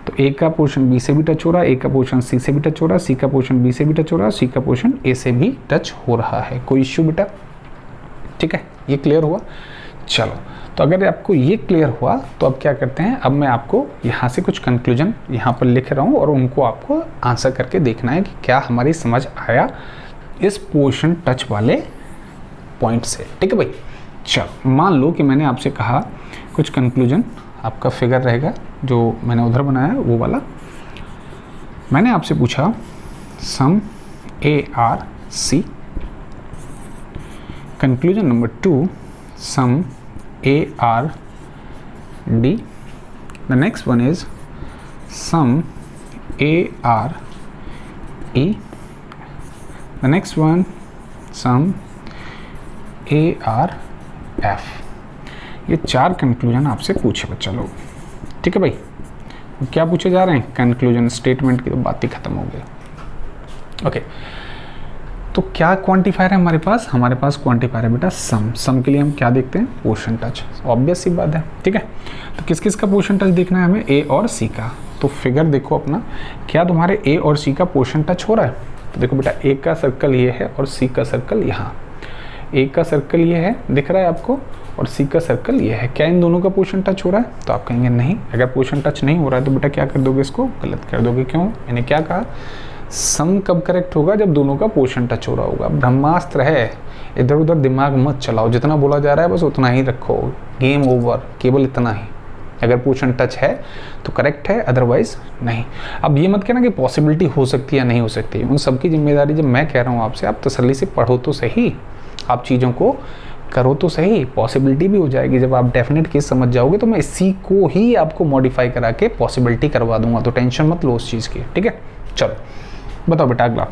तो ए का पोर्शन बी से भी टच हो रहा है, ए का पोर्शन सी से भी टच हो रहा है, सी का पोर्शन बी से भी टच हो रहा है, सी का पोर्शन ए से भी टच हो रहा है। कोई इश्यू बेटा? ठीक है, ये क्लियर हुआ। चलो, तो अगर आपको ये क्लियर हुआ तो अब क्या करते हैं, अब मैं आपको यहाँ से कुछ कंक्लूजन यहाँ पर लिख रहा हूँ और उनको आपको आंसर करके देखना है कि क्या हमारी समझ आया इस पोर्शन टच वाले पॉइंट से। ठीक है भाई, चलो मान लो कि मैंने आपसे कहा कुछ कंक्लूजन, आपका फिगर रहेगा जो मैंने उधर बनाया वो वाला। मैंने आपसे पूछा some A are C, conclusion number 2 some A R D, the next one is sum A R E, the next one sum A R F। ये 4 कंक्लूजन आपसे पूछे बच्चा लोग। ठीक है भाई, क्या पूछे जा रहे हैं? कंक्लूजन स्टेटमेंट की तो बात ही खत्म हो गई। ओके, तो क्या क्वांटिफायर है हमारे पास? हमारे पास क्वांटिफायर है बेटा सम। सम के लिए हम क्या देखते हैं? Portion touch. ऑब्वियस सी बात है। ठीक है, तो किस किस का पोर्शन टच देखना है हमें? ए और सी का। तो फिगर देखो अपना, क्या तुम्हारे ए और सी का पोर्शन टच हो रहा है? तो देखो बेटा, ए का सर्कल ये है और सी का सर्कल यहाँ। ए का सर्कल ये है, दिख रहा है आपको, और सी का सर्कल ये है। क्या इन दोनों का पोर्शन टच हो रहा है? तो आप कहेंगे नहीं। अगर पोर्शन टच नहीं हो रहा है तो बेटा क्या कर दोगे? इसको गलत कर दोगे। क्यों? मैंने क्या कहा? सम कब करेक्ट होगा? जब दोनों का पोर्शन टच हो रहा होगा। ब्रह्मास्त्र है, इधर उधर दिमाग मत चलाओ, जितना बोला जा रहा है बस उतना ही रखो। गेम ओवर, केवल इतना ही। अगर पोर्शन टच है तो करेक्ट है, अदरवाइज नहीं। अब ये मत कहना कि पॉसिबिलिटी हो सकती है या नहीं हो सकती है। उन सबकी जिम्मेदारी जब मैं कह रहा हूँ आपसे, आप तसल्ली से पढ़ो तो सही, आप चीज़ों को करो तो सही। पॉसिबिलिटी भी हो जाएगी। जब आप डेफिनेट केस समझ जाओगे तो मैं इसी को ही आपको मॉडिफाई करा के पॉसिबिलिटी करवा दूंगा, तो टेंशन मत लो उस चीज़ की। ठीक है, चलो बताओ बेटा अगला।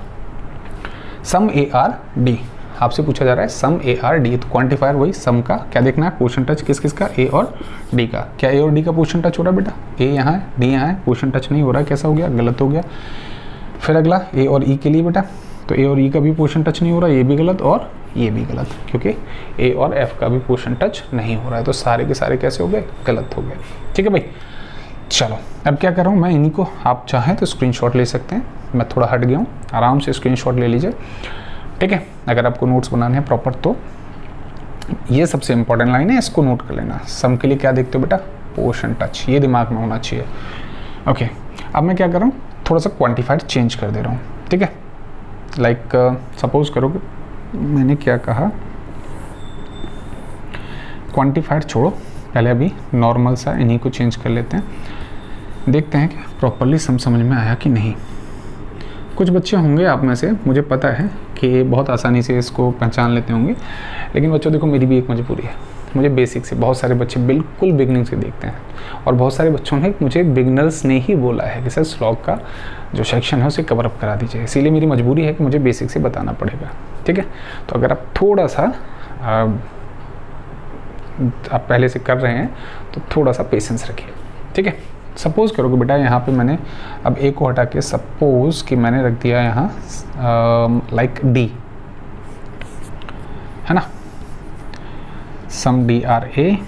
सम ए आर डी आपसे पूछा जा रहा है, सम ए आर डी। तो क्वांटिफायर वही सम का क्या देखना है? पोर्शन टच किस किस का? ए और डी का। क्या ए और डी का पोर्शन टच हो रहा है बेटा? ए यहाँ है, डी यहाँ है, पोर्शन टच नहीं हो रहा है। कैसा हो गया? गलत हो गया। फिर अगला ए और ई के लिए बेटा, तो ए और ई का भी पोर्शन टच नहीं हो रहा है, ये भी गलत और ये भी गलत, क्योंकि ए और एफ का भी पोर्शन टच नहीं हो रहा है। तो सारे के सारे कैसे हो गए? गलत हो गए। ठीक है भाई, चलो अब क्या कर रहा हूँ मैं, इन्हीं को आप चाहें तो स्क्रीनशॉट ले सकते हैं। मैं थोड़ा हट गया हूँ, आराम से स्क्रीनशॉट ले लीजिए। ठीक है, अगर आपको नोट्स बनाने हैं प्रॉपर तो ये सबसे इंपॉर्टेंट लाइन है, इसको नोट कर लेना। सम के लिए क्या देखते हो बेटा? पोर्शन टच, ये दिमाग में होना चाहिए। ओके, अब मैं क्या कर रहा हूँ, थोड़ा सा क्वांटिफायर चेंज कर दे रहा हूँ। ठीक है, लाइक सपोज करो कि मैंने क्या कहा, क्वांटिफायर छोड़ो, पहले अभी नॉर्मल सा इन्हीं को चेंज कर लेते हैं, देखते हैं कि प्रॉपरली समझ में आया कि नहीं। कुछ बच्चे होंगे आप में से, मुझे पता है कि बहुत आसानी से इसको पहचान लेते होंगे, लेकिन बच्चों देखो मेरी भी एक मजबूरी है, मुझे बेसिक से, बहुत सारे बच्चे बिल्कुल बिगनिंग से देखते हैं और बहुत सारे बच्चों ने मुझे बिगनर्स ने ही बोला है कि सर स्लॉग का जो सेक्शन है उसे कवर अप करा दीजिए। इसीलिए मेरी मजबूरी है कि मुझे बेसिक से बताना पड़ेगा। ठीक है, तो अगर आप थोड़ा सा आप पहले से कर रहे हैं तो थोड़ा सा पेशेंस रखिए। ठीक है, सपोज़ करो कि बेटा यहाँ पे मैंने अब ए को हटा के सपोज़ कि मैंने रख दिया यहाँ लाइक डी, है ना, सम D R A,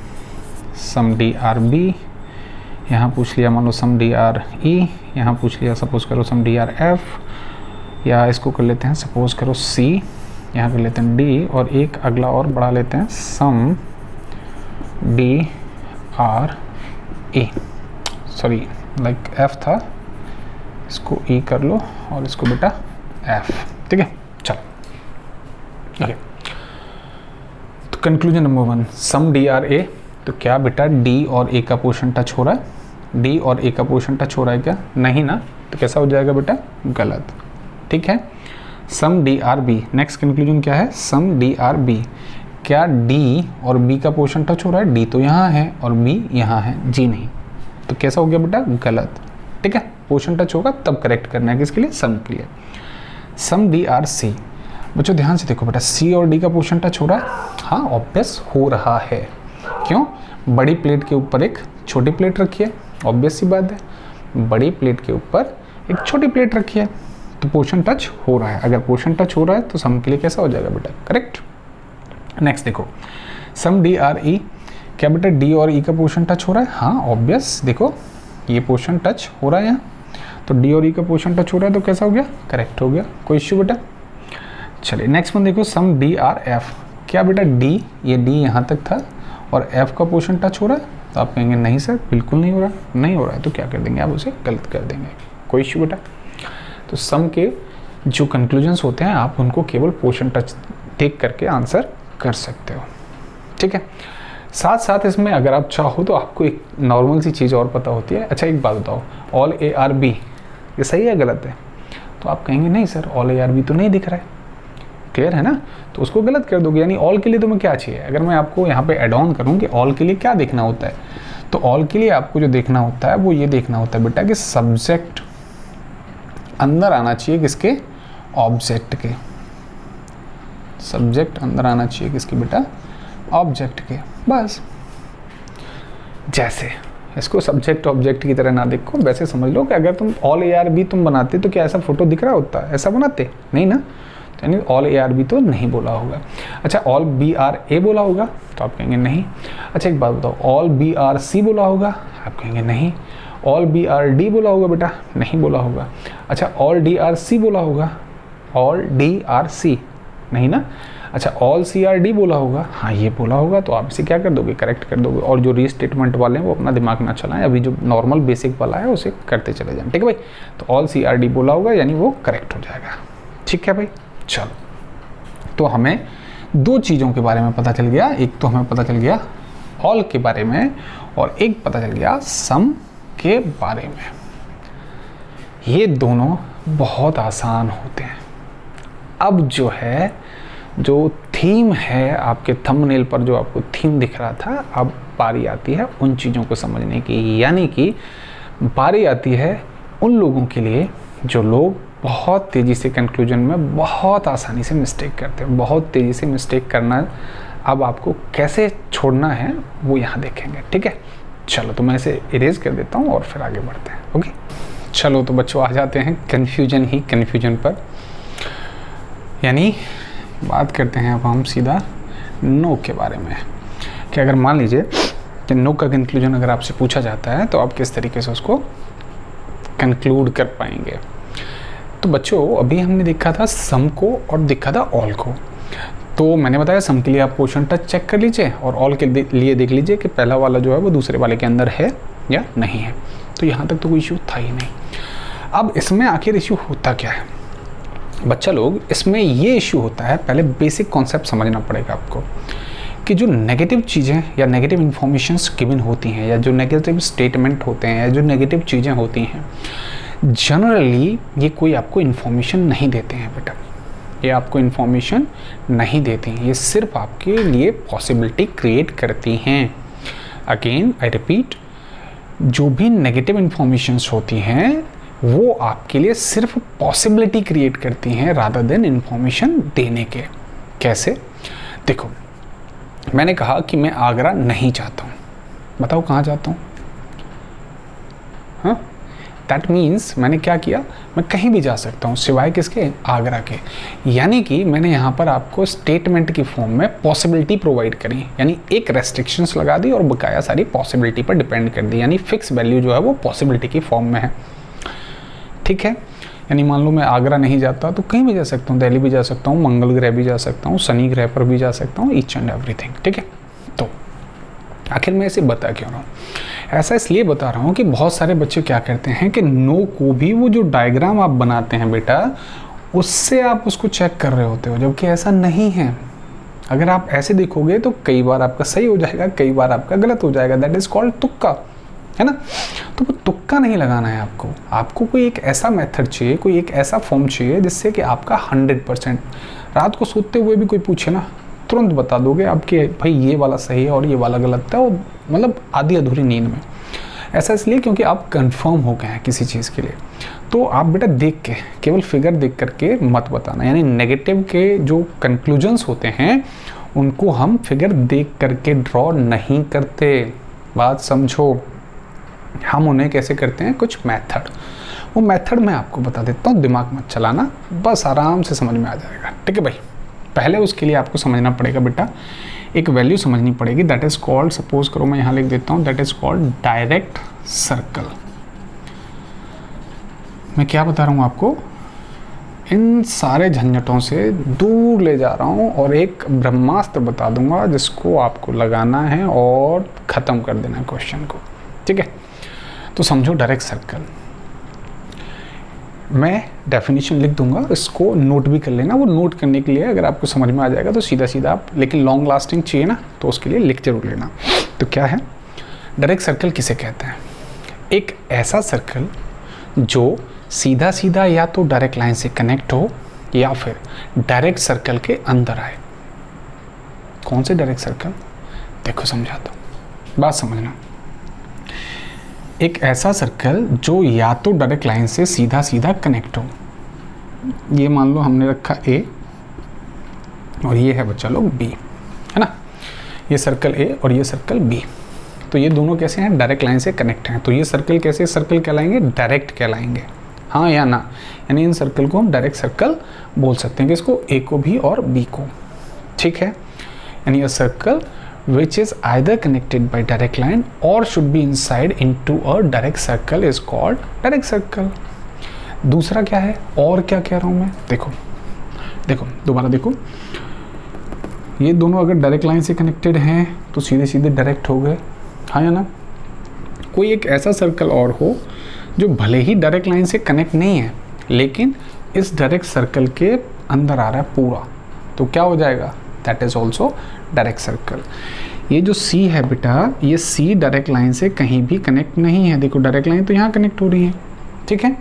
some D are B, यहाँ पूछ लिया मान लो सम डी आर ई, यहाँ पूछ लिया सपोज़ करो सम डी आर एफ, या इसको कर लेते हैं सपोज़ करो सी, यहाँ कर लेते हैं डी, और एक अगला और बढ़ा लेते हैं सम D R A, sorry like F था, इसको ई कर लो और इसको बेटा एफ। ठीक है, चलो ओके, तो conclusion number 1, some D R A. तो क्या बेटा डी और ए का पोर्शन टच हो रहा है? डी और ए का पोर्शन टच हो रहा है क्या? नहीं ना, तो कैसा हो जाएगा बेटा? गलत। ठीक है। Some D are B, next conclusion क्या है? Some D are B. क्या डी और बी का पोर्शन टच हो रहा है? डी तो यहाँ है और बी यहाँ है, जी नहीं, तो कैसा हो गया बेटा? गलत। ठीक है, पोर्शन टच होगा तब करेक्ट करना है, किसके लिए? सम के लिए। सम डी आर सी। बच्चों ध्यान से देखो बेटा, सी और डी का पोर्शन टच हो रहा है? हाँ, ऑब्वियस हो रहा है। क्यों? बड़ी प्लेट के ऊपर एक छोटी प्लेट रखी है, ऑब्वियस सी बात है। बड़ी प्लेट के ऊपर एक छोटी प्लेट रखी है, तो पोर्शन टच हो रहा है। अगर पोर्शन टच हो रहा है तो सम के लिए कैसा हो जाएगा बेटा? करेक्ट। नेक्स्ट देखो, सम डी आर ई। क्या बेटा डी और ई का पोर्शन टच हो रहा है? हाँ, ऑब्वियस। देखो ये पोर्शन टच हो रहा है यहाँ, तो डी और ई का पोर्शन टच हो रहा है, तो कैसा हो गया? करेक्ट हो गया। कोई इश्यू बेटा? चलिए नेक्स्ट वन देखो, सम डी आर एफ। क्या बेटा डी, ये डी यहाँ तक था और एफ का पोर्शन टच हो रहा है? तो आप कहेंगे नहीं सर, बिल्कुल नहीं हो रहा। नहीं हो रहा है तो क्या कर देंगे आप? उसे गलत कर देंगे। कोई इश्यू बेटा? तो सम के जो कंक्लूजन्स होते हैं आप उनको केवल पोर्शन टच देख करके आंसर कर सकते हो। ठीक है। साथ साथ इसमें अगर आप चाहो तो आपको एक नॉर्मल सी चीज़ और पता होती है। अच्छा एक बात बताओ, ऑल ए आर बी ये सही है गलत है? तो आप कहेंगे नहीं sir, all A are B तो नहीं दिख रहा है। क्लियर है ना? तो उसको गलत कर दोगे। यानी ऑल के लिए तुम्हें क्या चाहिए? अगर मैं आपको यहाँ पे एड ऑन करूँ कि ऑल के लिए क्या देखना होता है, तो ऑल के लिए आपको जो देखना होता है वो ये देखना होता है बेटा कि सब्जेक्ट अंदर आना चाहिए किसके? ऑब्जेक्ट के। सब्जेक्ट अंदर आना चाहिए किसके बेटा? ऑब्जेक्ट के। बस जैसे इसको सब्जेक्ट ऑब्जेक्ट की तरह ना देखो, वैसे समझ लो कि अगर तुम ऑल ए आर बी तुम बनाते तो क्या ऐसा फोटो दिख रहा होता? ऐसा बनाते नहीं ना, तो यानी ऑल ए आर बी तो नहीं बोला होगा। अच्छा ऑल बी आर ए बोला होगा? तो आप कहेंगे नहीं। अच्छा एक बात बताओ, ऑल बी आर सी बोला होगा? आप कहेंगे नहीं। ऑल बी आर डी बोला होगा बेटा? नहीं बोला होगा। अच्छा ऑल डी आर सी बोला होगा? ऑल डी आर सी नहीं ना। अच्छा ऑल सी आर डी बोला होगा? हाँ ये बोला होगा। तो आप इसे क्या कर दोगे? करेक्ट कर दोगे। और जो रीस्टेटमेंट वाले हैं वो अपना दिमाग ना चलाएं, अभी जो नॉर्मल बेसिक वाला है उसे करते चले जाएं। ठीक है भाई? तो ऑल सी आर डी बोला होगा यानी वो करेक्ट हो जाएगा। ठीक है भाई? चलो, तो हमें दो चीज़ों के बारे में पता चल गया। एक तो हमें पता चल गया ऑल के बारे में और एक पता चल गया सम के बारे में। ये दोनों बहुत आसान होते हैं। अब जो है, जो थीम है आपके थंबनेल पर, जो आपको थीम दिख रहा था, अब बारी आती है उन चीज़ों को समझने की। यानी कि बारी आती है उन लोगों के लिए जो लोग बहुत तेज़ी से कंक्लूजन में बहुत आसानी से मिस्टेक करते हैं। बहुत तेज़ी से मिस्टेक करना अब आपको कैसे छोड़ना है वो यहाँ देखेंगे। ठीक है? चलो तो मैं इसे इरेज कर देता हूँ और फिर आगे बढ़ते हैं। ओके, चलो तो बच्चों आ जाते हैं कन्फ्यूजन ही कन्फ्यूजन पर। यानी बात करते हैं अब हम सीधा नो के बारे में कि अगर मान लीजिए कि नो का कंक्लूजन अगर आपसे पूछा जाता है तो आप किस तरीके से उसको कंक्लूड कर पाएंगे। तो बच्चों अभी हमने देखा था सम को और देखा था ऑल को। तो मैंने बताया सम के लिए आप पोर्शन टच चेक कर लीजिए और ऑल के लिए देख लीजिए कि पहला वाला जो है वो दूसरे वाले के अंदर है या नहीं है। तो यहाँ तक तो कोई इशू था ही नहीं। अब इसमें आखिर इशू होता क्या है बच्चा लोग? इसमें ये इशू होता है, पहले बेसिक कॉन्सेप्ट समझना पड़ेगा आपको कि जो नेगेटिव चीज़ें या नेगेटिव इन्फॉर्मेशंस गिवन होती हैं या जो नेगेटिव स्टेटमेंट होते हैं या जो नेगेटिव चीज़ें होती हैं, जनरली ये कोई आपको इन्फॉर्मेशन नहीं देते हैं बेटा। ये आपको इन्फॉर्मेशन नहीं देती हैं, ये सिर्फ आपके लिए पॉसिबिलिटी क्रिएट करती हैं। अगेन आई रिपीट, जो भी नेगेटिव इन्फॉर्मेशंस होती हैं वो आपके लिए सिर्फ पॉसिबिलिटी क्रिएट करती हैं रादर देन इन्फॉर्मेशन देने के। कैसे? देखो मैंने कहा कि मैं आगरा नहीं चाहता हूँ, बताओ कहाँ जाता हूँ? हाँ, दैट मीन्स मैंने क्या किया, मैं कहीं भी जा सकता हूँ सिवाय किसके? आगरा के। यानी कि मैंने यहाँ पर आपको स्टेटमेंट की फॉर्म में पॉसिबिलिटी प्रोवाइड करी, यानी एक रेस्ट्रिक्शंस लगा दी और बकाया सारी पॉसिबिलिटी पर डिपेंड कर दी, यानी फिक्स वैल्यू जो है वो पॉसिबिलिटी की फॉर्म में है। ठीक है? यानी मान लो मैं आगरा नहीं जाता तो कहीं भी जा सकता हूँ, दिल्ली भी जा सकता हूँ, मंगल ग्रह भी जा सकता हूँ, शनि ग्रह पर भी जा सकता हूँ, ईच एंड एवरीथिंग। ठीक है? तो आखिर मैं इसे बता क्यों रहा हूँ? ऐसा इसलिए बता रहा हूँ कि बहुत सारे बच्चे क्या करते हैं कि नो को भी वो जो डायग्राम आप बनाते हैं बेटा, उससे आप उसको चेक कर रहे होते हो, जबकि ऐसा नहीं है। अगर आप ऐसे देखोगे तो कई बार आपका सही हो जाएगा, कई बार आपका गलत हो जाएगा। दैट इज कॉल्ड तुक्का, है ना। तो वो तुक्का नहीं लगाना है आपको। आपको कोई एक ऐसा मेथड चाहिए, कोई एक ऐसा फॉर्म चाहिए जिससे कि आपका 100%, रात को सोते हुए भी कोई पूछे ना, तुरंत बता दोगे आपके भाई ये वाला सही है और ये वाला गलत है, और मतलब आधी अधूरी नींद में। ऐसा इसलिए क्योंकि आप कंफर्म हो गए हैं किसी चीज़ के लिए। तो आप बेटा देख के, केवल फिगर देख करके मत बताना, यानी नेगेटिव के जो कंक्लूजन्स होते हैं उनको हम फिगर देख करके ड्रॉ नहीं करते। बात समझो। हम उन्हें कैसे करते हैं, कुछ मेथड, वो मेथड मैं आपको बता देता हूँ, दिमाग मत चलाना, बस आराम से समझ में आ जाएगा। ठीक है भाई। पहले उसके लिए आपको समझना पड़ेगा बेटा, एक वैल्यू समझनी पड़ेगी, दैट इज कॉल्ड, सपोज करो मैं यहाँ लिख देता हूँ, that is called direct circle. मैं क्या बता रहा हूँ आपको, इन सारे झंझटों से दूर ले जा रहा हूँ और एक ब्रह्मास्त्र बता दूंगा जिसको आपको लगाना है और ख़त्म कर देना है क्वेश्चन को। ठीक है, तो समझो डायरेक्ट सर्कल। मैं डेफिनेशन लिख दूंगा, इसको नोट भी कर लेना। वो नोट करने के लिए अगर आपको समझ में आ जाएगा तो सीधा सीधा आप, लेकिन लॉन्ग लास्टिंग चाहिए ना, तो उसके लिए लिख जरूर लेना। तो क्या है डायरेक्ट सर्कल, किसे कहते हैं? एक ऐसा सर्कल जो सीधा सीधा या तो डायरेक्ट लाइन से कनेक्ट हो या फिर डायरेक्ट सर्कल के अंदर आए। कौन से डायरेक्ट सर्कल? देखो समझाता हूँ, बात समझना। एक ऐसा सर्कल जो या तो डायरेक्ट लाइन से सीधा सीधा कनेक्ट हो, ये मान लो हमने रखा ए और ये है बच्चा लोग बी, है ना। ये सर्कल ए और ये सर्कल बी, तो ये दोनों कैसे हैं? डायरेक्ट लाइन से कनेक्ट हैं। तो ये सर्कल कैसे सर्कल कहलाएंगे? डायरेक्ट कहलाएंगे, हाँ या ना। यानी इन सर्कल को हम डायरेक्ट सर्कल बोल सकते हैं, कि इसको ए को भी और बी को। ठीक है, यानी a circle which is either connected by direct line or should be inside into a direct circle is called direct circle। दूसरा क्या है, और क्या कह रहा हूँ मैं? देखो देखो दोबारा देखो, ये दोनों अगर डायरेक्ट लाइन से कनेक्टेड हैं तो सीधे सीधे डायरेक्ट हो गए, हाँ या ना। कोई एक ऐसा सर्कल और हो जो भले ही डायरेक्ट लाइन से कनेक्ट नहीं है लेकिन इस डायरेक्ट सर्कल के अंदर आ रहा है पूरा, तो क्या हो जाएगा? That is also direct circle. ये जो C है बेटा, ये C डायरेक्ट लाइन से कहीं भी कनेक्ट नहीं है। देखो डायरेक्ट लाइन तो यहाँ कनेक्ट हो रही है, ठीक है,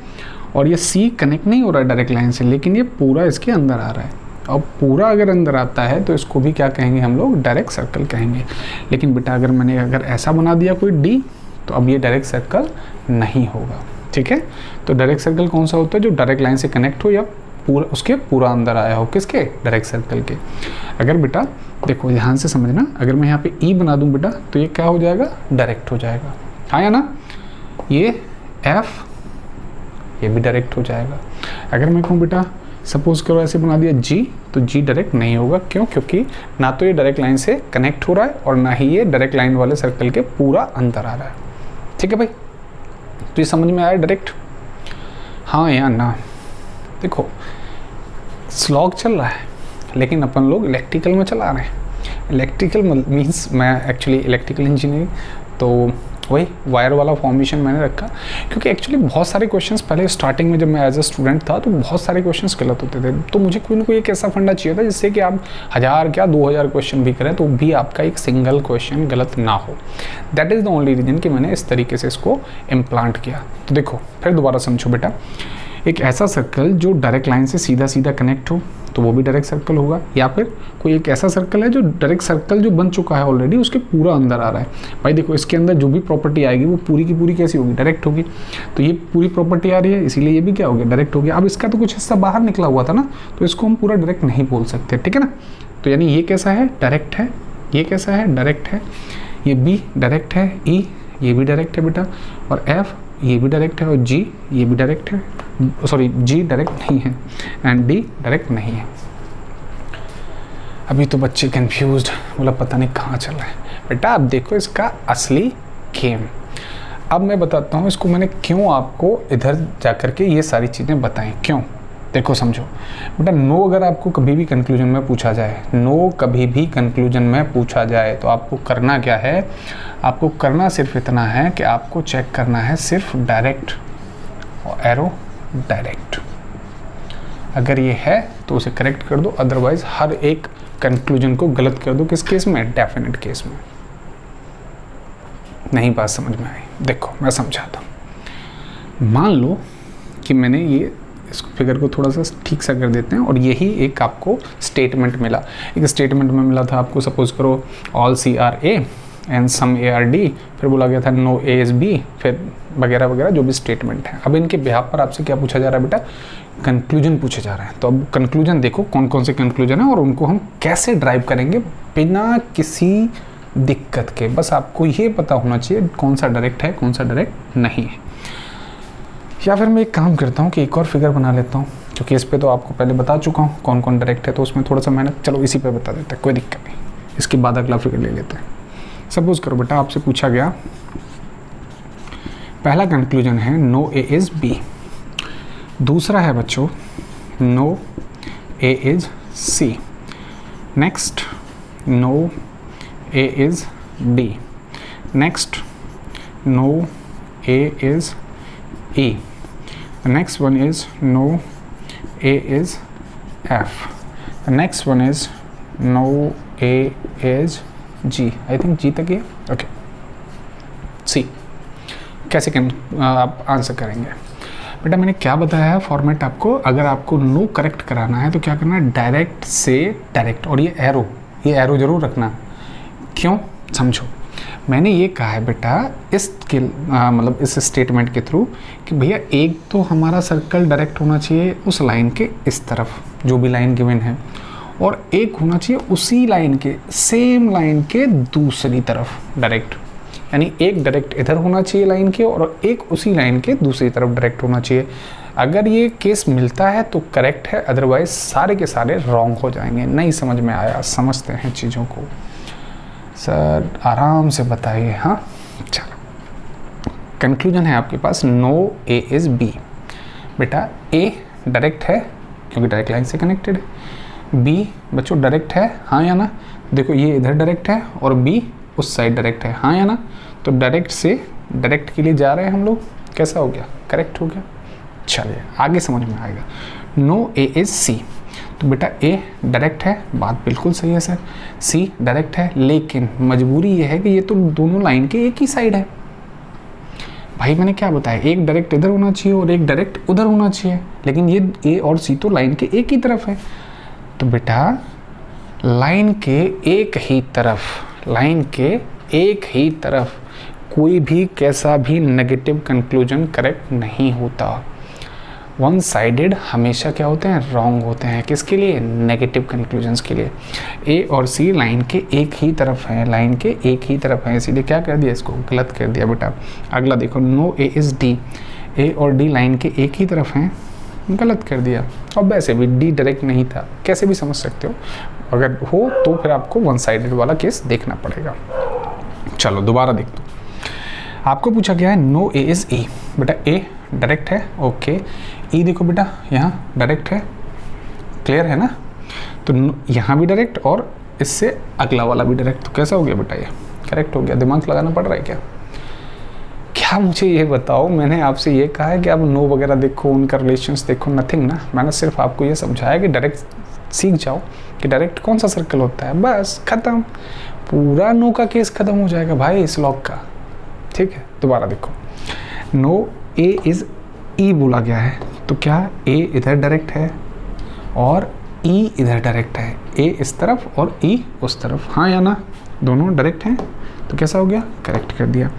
और ये C कनेक्ट नहीं हो रहा है डायरेक्ट लाइन से, लेकिन ये पूरा इसके अंदर आ रहा है। अब पूरा अगर अंदर आता है तो इसको भी क्या कहेंगे हम लोग? डायरेक्ट सर्कल कहेंगे। लेकिन बेटा अगर मैंने अगर ऐसा बना दिया कोई D, तो अब ये डायरेक्ट सर्कल नहीं होगा। ठीक है, तो डायरेक्ट सर्कल कौन सा होता है? जो डायरेक्ट लाइन से कनेक्ट हो या पूरा उसके पूरा अंदर आया हो, किसके? डायरेक्ट सर्कल के। अगर बेटा देखो ध्यान से समझना, अगर मैं यहाँ पे E बना दूँ बेटा तो ये क्या हो जाएगा? डायरेक्ट हो जाएगा, हाँ या ना। ये F, ये भी डायरेक्ट हो जाएगा। अगर मैं कहूँ बेटा सपोज करो ऐसे बना दिया G, तो G डायरेक्ट नहीं होगा। क्यों? क्योंकि ना तो ये डायरेक्ट लाइन से कनेक्ट हो रहा है और ना ही ये डायरेक्ट लाइन वाले सर्कल के पूरा अंदर आ रहा है। ठीक है भाई, तो ये समझ में आया डायरेक्ट, हाँ या ना। देखो स्लॉग चल रहा है लेकिन अपन लोग इलेक्ट्रिकल में चला रहे हैं। इलेक्ट्रिकल मींस मैं एक्चुअली इलेक्ट्रिकल इंजीनियरिंग, तो वही वायर वाला फॉर्मेशन मैंने रखा, क्योंकि एक्चुअली बहुत सारे क्वेश्चंस पहले स्टार्टिंग में जब मैं एज अ स्टूडेंट था तो बहुत सारे क्वेश्चंस गलत होते थे। तो मुझे कोई ना कोई एक ऐसा फंडा चाहिए था जिससे कि आप 1000 क्या 2000 क्वेश्चन भी करें तो भी आपका एक सिंगल क्वेश्चन गलत ना हो। That is the only reason कि मैंने इस तरीके से इसको इम्प्लांट किया। तो देखो फिर दोबारा समझो बेटा, एक ऐसा सर्कल जो डायरेक्ट लाइन से सीधा सीधा कनेक्ट हो तो वो भी डायरेक्ट सर्कल होगा, या फिर कोई एक ऐसा सर्कल है जो डायरेक्ट सर्कल जो बन चुका है ऑलरेडी उसके पूरा अंदर आ रहा है। भाई देखो इसके अंदर जो भी प्रॉपर्टी आएगी वो पूरी की पूरी कैसी होगी? डायरेक्ट होगी। तो ये पूरी प्रॉपर्टी आ रही है इसीलिए ये भी क्या हो गया? डायरेक्ट हो गया। अब इसका तो कुछ हिस्सा बाहर निकला हुआ था ना, तो इसको हम पूरा डायरेक्ट नहीं बोल सकते, ठीक है ना। तो यानी ये कैसा है? डायरेक्ट है। ये कैसा है? डायरेक्ट है। ये B डायरेक्ट है, E ये भी डायरेक्ट है बेटा, और F ये भी डायरेक्ट है, और G ये भी डायरेक्ट है, सॉरी G डायरेक्ट नहीं है एंड D डायरेक्ट नहीं है। अभी तो बच्चे कंफ्यूज्ड, बोला पता नहीं कहाँ चल रहा है। बेटा अब देखो इसका असली गेम। अब मैं बताता हूँ इसको मैंने क्यों आपको इधर जाकर के ये सारी चीज़ें बताएं, क्यों। देखो समझो बेटा, नो अगर आपको कभी भी कंक्लूजन में पूछा जाए, नो कभी भी कंक्लूजन में पूछा जाए तो आपको करना क्या है? आपको करना सिर्फ इतना है कि आपको चेक करना है सिर्फ डायरेक्ट और एरो डायरेक्ट। अगर ये है तो उसे करेक्ट कर दो, अदरवाइज हर एक कंक्लूजन को गलत कर दो किस केस में, डेफिनेट केस में। नहीं बात समझ में आई? देखो मैं समझाता हूँ। मान लो कि मैंने ये इस फिगर को थोड़ा सा ठीक सा कर देते हैं और यही एक आपको स्टेटमेंट मिला। एक स्टेटमेंट में मिला था आपको, सपोज करो all C are A and some A are D, फिर बोला गया था नो ए इज बी, फिर वगैरह वगैरह जो भी स्टेटमेंट है। अब इनके बिहाफ पर आपसे क्या पूछा जा रहा है बेटा, कंक्लूजन पूछे जा रहे हैं। तो अब कंक्लूजन देखो कौन कौन से कंक्लूजन है और उनको हम कैसे ड्राइव करेंगे बिना किसी दिक्कत के। बस आपको ये पता होना चाहिए कौन सा डायरेक्ट है कौन सा डायरेक्ट नहीं है। या फिर मैं एक काम करता हूँ कि एक और फिगर बना लेता हूँ, क्योंकि इस पे तो आपको पहले बता चुका हूँ कौन कौन डायरेक्ट है, तो उसमें थोड़ा सा मेहनत, चलो इसी पे बता देते हैं, कोई दिक्कत नहीं। इसके बाद अगला फिगर ले लेते हैं। सपोज करो बेटा आपसे पूछा गया, पहला कंक्लूजन है नो ए इज बी, दूसरा है बच्चों no A is C, next no A is D, next no A is E, the next one is no A is F, the next one is no A is G, I think G तक है। Okay C कैसे आप answer करेंगे बेटा? मैंने क्या बताया है फॉर्मेट आपको, अगर आपको नो करेक्ट कराना है तो क्या करना है, डायरेक्ट से डायरेक्ट, और ये एरो जरूर रखना। क्यों, समझो। मैंने ये कहा है बेटा इसके मतलब इस स्टेटमेंट के थ्रू कि भैया एक तो हमारा सर्कल डायरेक्ट होना चाहिए उस लाइन के इस तरफ जो भी लाइन गिवन है, और एक होना चाहिए उसी लाइन के सेम लाइन के दूसरी तरफ डायरेक्ट, यानी एक डायरेक्ट इधर होना चाहिए लाइन के और एक उसी लाइन के दूसरी तरफ डायरेक्ट होना चाहिए। अगर ये केस मिलता है तो करेक्ट है, अदरवाइज सारे के सारे रॉन्ग हो जाएंगे। नहीं समझ में आया? समझते हैं चीज़ों को सर, आराम से बताइए। हाँ चलो, कंक्लूजन है आपके पास नो ए इज बी। बेटा ए डायरेक्ट है क्योंकि डायरेक्ट लाइन से कनेक्टेड है, बी बच्चों डायरेक्ट है, हाँ या ना? देखो ये इधर डायरेक्ट है और बी उस साइड डायरेक्ट है, हाँ या ना? तो डायरेक्ट से डायरेक्ट के लिए जा रहे हैं हम लोग, कैसा हो गया, करेक्ट हो गया। चलिए आगे समझ में आएगा। नो ए इज सी, तो बेटा ए डायरेक्ट है, बात बिल्कुल सही है सर। सी डायरेक्ट है, लेकिन मजबूरी ये है कि ये तो दोनों लाइन के एक ही साइड है। भाई मैंने क्या बताया, एक डायरेक्ट इधर होना चाहिए और एक डायरेक्ट उधर होना चाहिए, लेकिन ये ए और सी तो लाइन के एक ही तरफ है। तो बेटा लाइन के एक ही तरफ, लाइन के एक ही तरफ कोई भी कैसा भी नेगेटिव कंक्लूजन करेक्ट नहीं होता। वन साइडेड हमेशा क्या होते हैं, रॉन्ग होते हैं। किसके लिए, नेगेटिव कंक्लूजन्स के लिए। ए और सी लाइन के एक ही तरफ हैं, लाइन के एक ही तरफ हैं, इसीलिए क्या कर दिया, इसको गलत कर दिया बेटा। अगला देखो नो ए इज डी, ए और डी लाइन के एक ही तरफ हैं, गलत कर दिया। और वैसे भी डी डायरेक्ट नहीं था, कैसे भी समझ सकते हो, अगर हो तो फिर आपको वन साइडेड वाला केस देखना पड़ेगा। चलो दोबारा देख दो, आपको पूछा गया है नो ए इज ई, बेटा ए डायरेक्ट है, ओके। ई देखो बेटा यहाँ डायरेक्ट है, क्लियर है ना? तो यहाँ भी डायरेक्ट और इससे अगला वाला भी डायरेक्ट, तो कैसा हो गया बेटा, ये करेक्ट हो गया। दिमाग लगाना पड़ रहा है क्या? क्या मुझे ये बताओ, मैंने आपसे ये कहा है कि आप नो वगैरह देखो, उनका रिलेशंस देखो, नथिंग ना। मैंने सिर्फ आपको ये समझाया कि डायरेक्ट सीख जाओ कि डायरेक्ट कौन सा सर्कल होता है, बस खत्म, पूरा नो का केस खत्म हो जाएगा भाई इस लॉग का। ठीक है, दोबारा देखो, नो ए इज ई बोला गया है, तो क्या ए इधर डायरेक्ट है और ई इधर डायरेक्ट है, ए इस तरफ और ई उस तरफ, हाँ या ना? दोनों डायरेक्ट हैं, तो कैसा हो गया, करेक्ट कर दिया।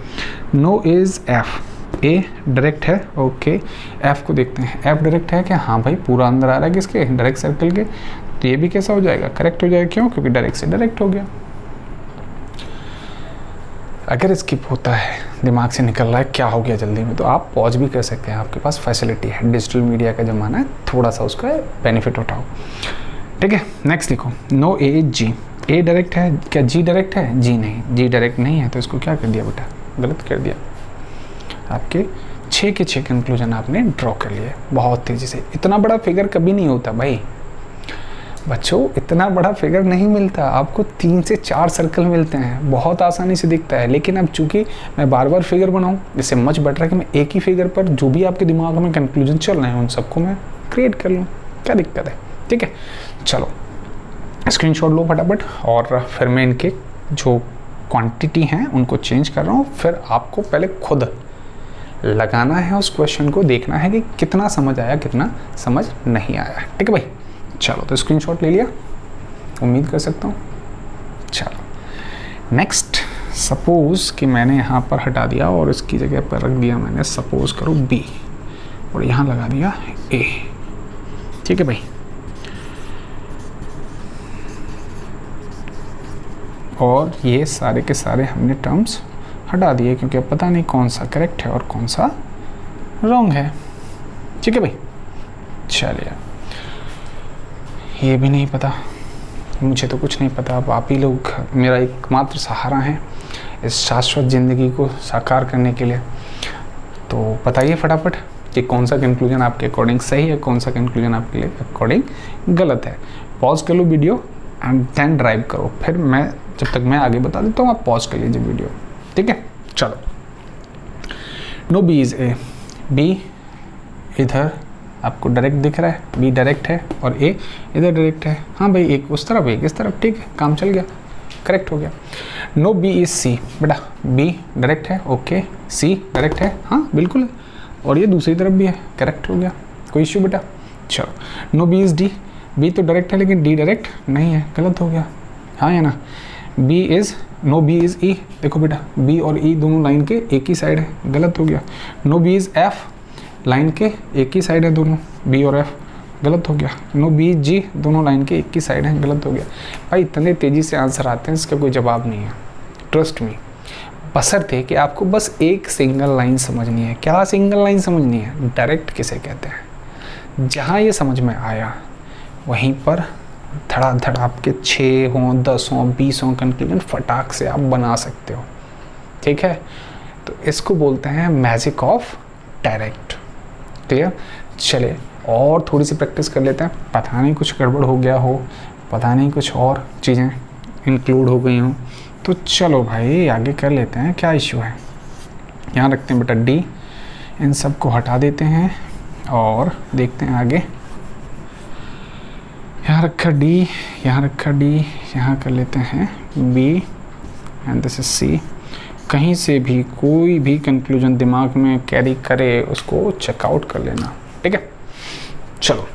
No is F, A direct है, ओके। एफ को देखते हैं, एफ डायरेक्ट है क्या? हाँ भाई, पूरा अंदर आ रहा है किसके, डायरेक्ट सर्कल के, तो ये भी कैसा हो जाएगा, करेक्ट हो जाएगा। क्यों? क्योंकि डायरेक्ट से डायरेक्ट हो गया। अगर स्किप होता है, दिमाग से निकल रहा है, क्या हो गया जल्दी में, तो आप पॉज भी कर सकते हैं, आपके पास फैसिलिटी है, डिजिटल मीडिया का ज़माना है, थोड़ा सा उसका बेनिफिट उठाओ। ठीक है, नेक्स्ट देखो, no A is G, A direct है क्या, जी डायरेक्ट है? जी नहीं, जी डायरेक्ट नहीं है, तो इसको क्या कर दिया बेटा, गलत कर दिया। आपके 6 के 6 कंक्लूजन आपने ड्रॉ कर लिए बहुत तेज़ी से। इतना बड़ा फिगर कभी नहीं होता भाई बच्चों, इतना बड़ा फिगर नहीं मिलता आपको, 3 से 4 सर्कल मिलते हैं, बहुत आसानी से दिखता है। लेकिन अब चूंकि मैं बार बार फिगर बनाऊं, इससे मच बेटर है कि मैं एक ही फिगर पर जो भी आपके दिमाग में कंक्लूजन चल रहे हैं उन सबको मैं क्रिएट कर लूं, क्या दिक्कत है। ठीक है, चलो स्क्रीनशॉट लो फटाफट, और फिर मैं इनके जो क्वांटिटी हैं उनको चेंज कर रहा हूँ। फिर आपको पहले खुद लगाना है उस क्वेश्चन को, देखना है कि कितना समझ आया कितना समझ नहीं आया। ठीक है भाई, चलो तो स्क्रीनशॉट ले लिया, उम्मीद कर सकता हूँ। चलो नेक्स्ट, सपोज कि मैंने यहाँ पर हटा दिया और इसकी जगह पर रख दिया मैंने, सपोज करो बी, और यहाँ लगा दिया ए। ठीक है भाई, और ये सारे के सारे हमने टर्म्स हटा दिए, क्योंकि अब पता नहीं कौन सा करेक्ट है और कौन सा रॉन्ग है। ठीक है भाई, चलिए, ये भी नहीं पता, मुझे तो कुछ नहीं पता। अब आप ही लोग मेरा एकमात्र सहारा हैं इस शाश्वत ज़िंदगी को साकार करने के लिए। तो बताइए फटाफट कि कौन सा कंक्लूजन आपके अकॉर्डिंग सही है, कौन सा कंक्लूजन आपके लिए अकॉर्डिंग गलत है। पॉज कर लो वीडियो एंड देन ड्राइव करो, फिर मैं जब तक मैं आगे बता देता हूँ आप पॉज कर लीजिए वीडियो। ठीक है, चलो। No B is A, B इधर आपको डायरेक्ट दिख रहा है, बी डायरेक्ट है, और ए इधर डायरेक्ट है। हाँ भाई, एक उस तरफ एक इस तरफ, ठीक है, काम चल गया, करेक्ट हो गया। नो बी इज़ सी, बेटा बी डायरेक्ट है, ओके, सी डायरेक्ट है, हाँ बिल्कुल, और ये दूसरी तरफ भी है, करेक्ट हो गया, कोई इश्यू बेटा। चलो, no B is D, B तो डायरेक्ट है लेकिन डी डायरेक्ट नहीं है, गलत हो गया, हाँ या ना। B is, no B is E, देखो बेटा बी और ई दोनों लाइन के एक ही साइड है, गलत हो गया। No B is F, line के एक ही साइड है दोनों, बी और एफ, गलत हो गया। नो बी जी, दोनों लाइन के एक ही साइड है, गलत हो गया। भाई इतने तेज़ी से आंसर आते हैं, इसका कोई जवाब नहीं है, ट्रस्ट मी। बशर्ते कि आपको बस एक सिंगल लाइन समझनी है। क्या सिंगल लाइन समझनी है? डायरेक्ट किसे कहते हैं। जहाँ ये समझ में आया वहीं पर धड़ाधड़ आपके 6 हों 10 हों 20 हों कंक्लूजन फटाक से आप बना सकते हो। ठीक है, तो इसको बोलते हैं मैजिक ऑफ डायरेक्ट। क्लियर? चले और थोड़ी सी प्रैक्टिस कर लेते हैं। पता नहीं कुछ गड़बड़ हो गया हो, पता नहीं कुछ और चीज़ें इंक्लूड हो गई हों, तो चलो भाई आगे कर लेते हैं। क्या इशू है? यहाँ रखते हैं बेटा डी, इन सब को हटा देते हैं और देखते हैं आगे। यहाँ रखा डी, यहाँ रखा डी, यहाँ कर लेते हैं B and this is C. कहीं से भी कोई भी कंक्लूजन दिमाग में कैरी करे उसको चेकआउट कर लेना। ठीक है, चलो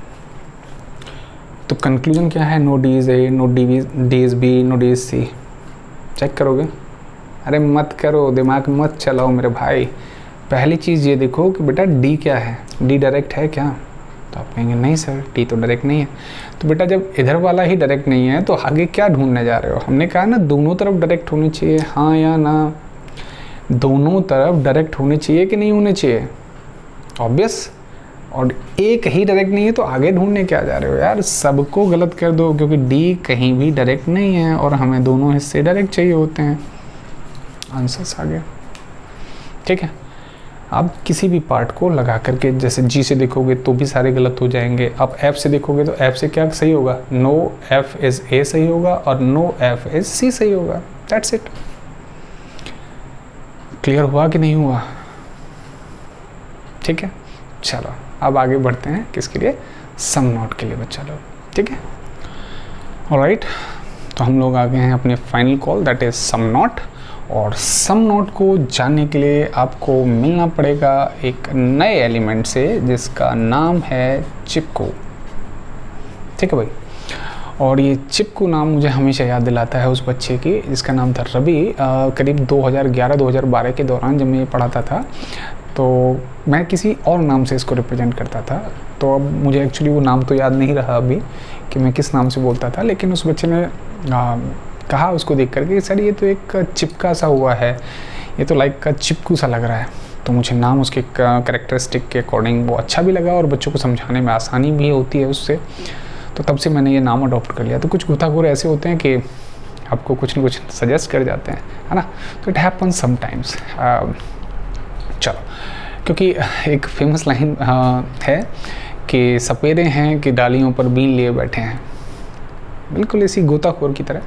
तो कंक्लूजन क्या है? No D is A, no D is B, no D is C. Check करोगे? अरे मत करो, दिमाग मत चलाओ मेरे भाई। पहली चीज़ ये देखो कि बेटा डी क्या है, डी डायरेक्ट है क्या? तो आप कहेंगे नहीं सर डी तो डायरेक्ट नहीं है। तो बेटा जब इधर वाला ही डायरेक्ट नहीं है तो आगे क्या ढूंढने जा रहे हो? हमने कहा ना दोनों तरफ डायरेक्ट होनी चाहिए, हाँ या ना? दोनों तरफ डायरेक्ट होने चाहिए कि नहीं होने चाहिए? ऑब्वियस। और एक ही डायरेक्ट नहीं है तो आगे ढूंढने क्या जा रहे हो यार? सबको गलत कर दो, क्योंकि डी कहीं भी डायरेक्ट नहीं है और हमें दोनों हिस्से डायरेक्ट चाहिए होते हैं। आंसर्स आ गए। ठीक है, आप किसी भी पार्ट को लगा करके, जैसे जी से देखोगे तो भी सारे गलत हो जाएंगे। अब एफ से देखोगे तो एफ से क्या सही होगा? नो एफ इज़ ए सही होगा और नो एफ इज़ सी सही होगा। That's it. क्लियर हुआ कि नहीं हुआ? ठीक है, चलो अब आगे बढ़ते हैं किसके लिए? सम नॉट के लिए बच्चा लोग। ठीक है, ऑलराइट, तो हम लोग आ गए हैं अपने final call, that is some not. और सम नॉट को जानने के लिए आपको मिलना पड़ेगा एक नए एलिमेंट से जिसका नाम है चिपकू। ठीक है भाई, और ये चिपकू नाम मुझे हमेशा याद दिलाता है उस बच्चे की जिसका नाम था रवि। करीब 2011-2012 के दौरान जब मैं ये पढ़ाता था तो मैं किसी और नाम से इसको रिप्रेजेंट करता था। तो अब मुझे एक्चुअली वो नाम तो याद नहीं रहा अभी कि मैं किस नाम से बोलता था, लेकिन उस बच्चे ने कहा उसको देख करके सर ये तो एक चिपका सा हुआ है, ये तो लाइक का चिपकू सा लग रहा है। तो मुझे नाम उसके कैरेक्टरिस्टिक के अकॉर्डिंग वो अच्छा भी लगा और बच्चों को समझाने में आसानी भी होती है उससे। तो तब से मैंने ये नाम अडॉप्ट कर लिया। तो कुछ गुताखोर ऐसे होते हैं कि आपको कुछ न कुछ सजेस्ट कर जाते हैं, है ना? तो इट हैपन समटाइम्स। चलो, क्योंकि एक फेमस लाइन है कि सपेरे हैं कि डालियों पर बीन लिए बैठे हैं। बिल्कुल इसी गोताखोर की तरह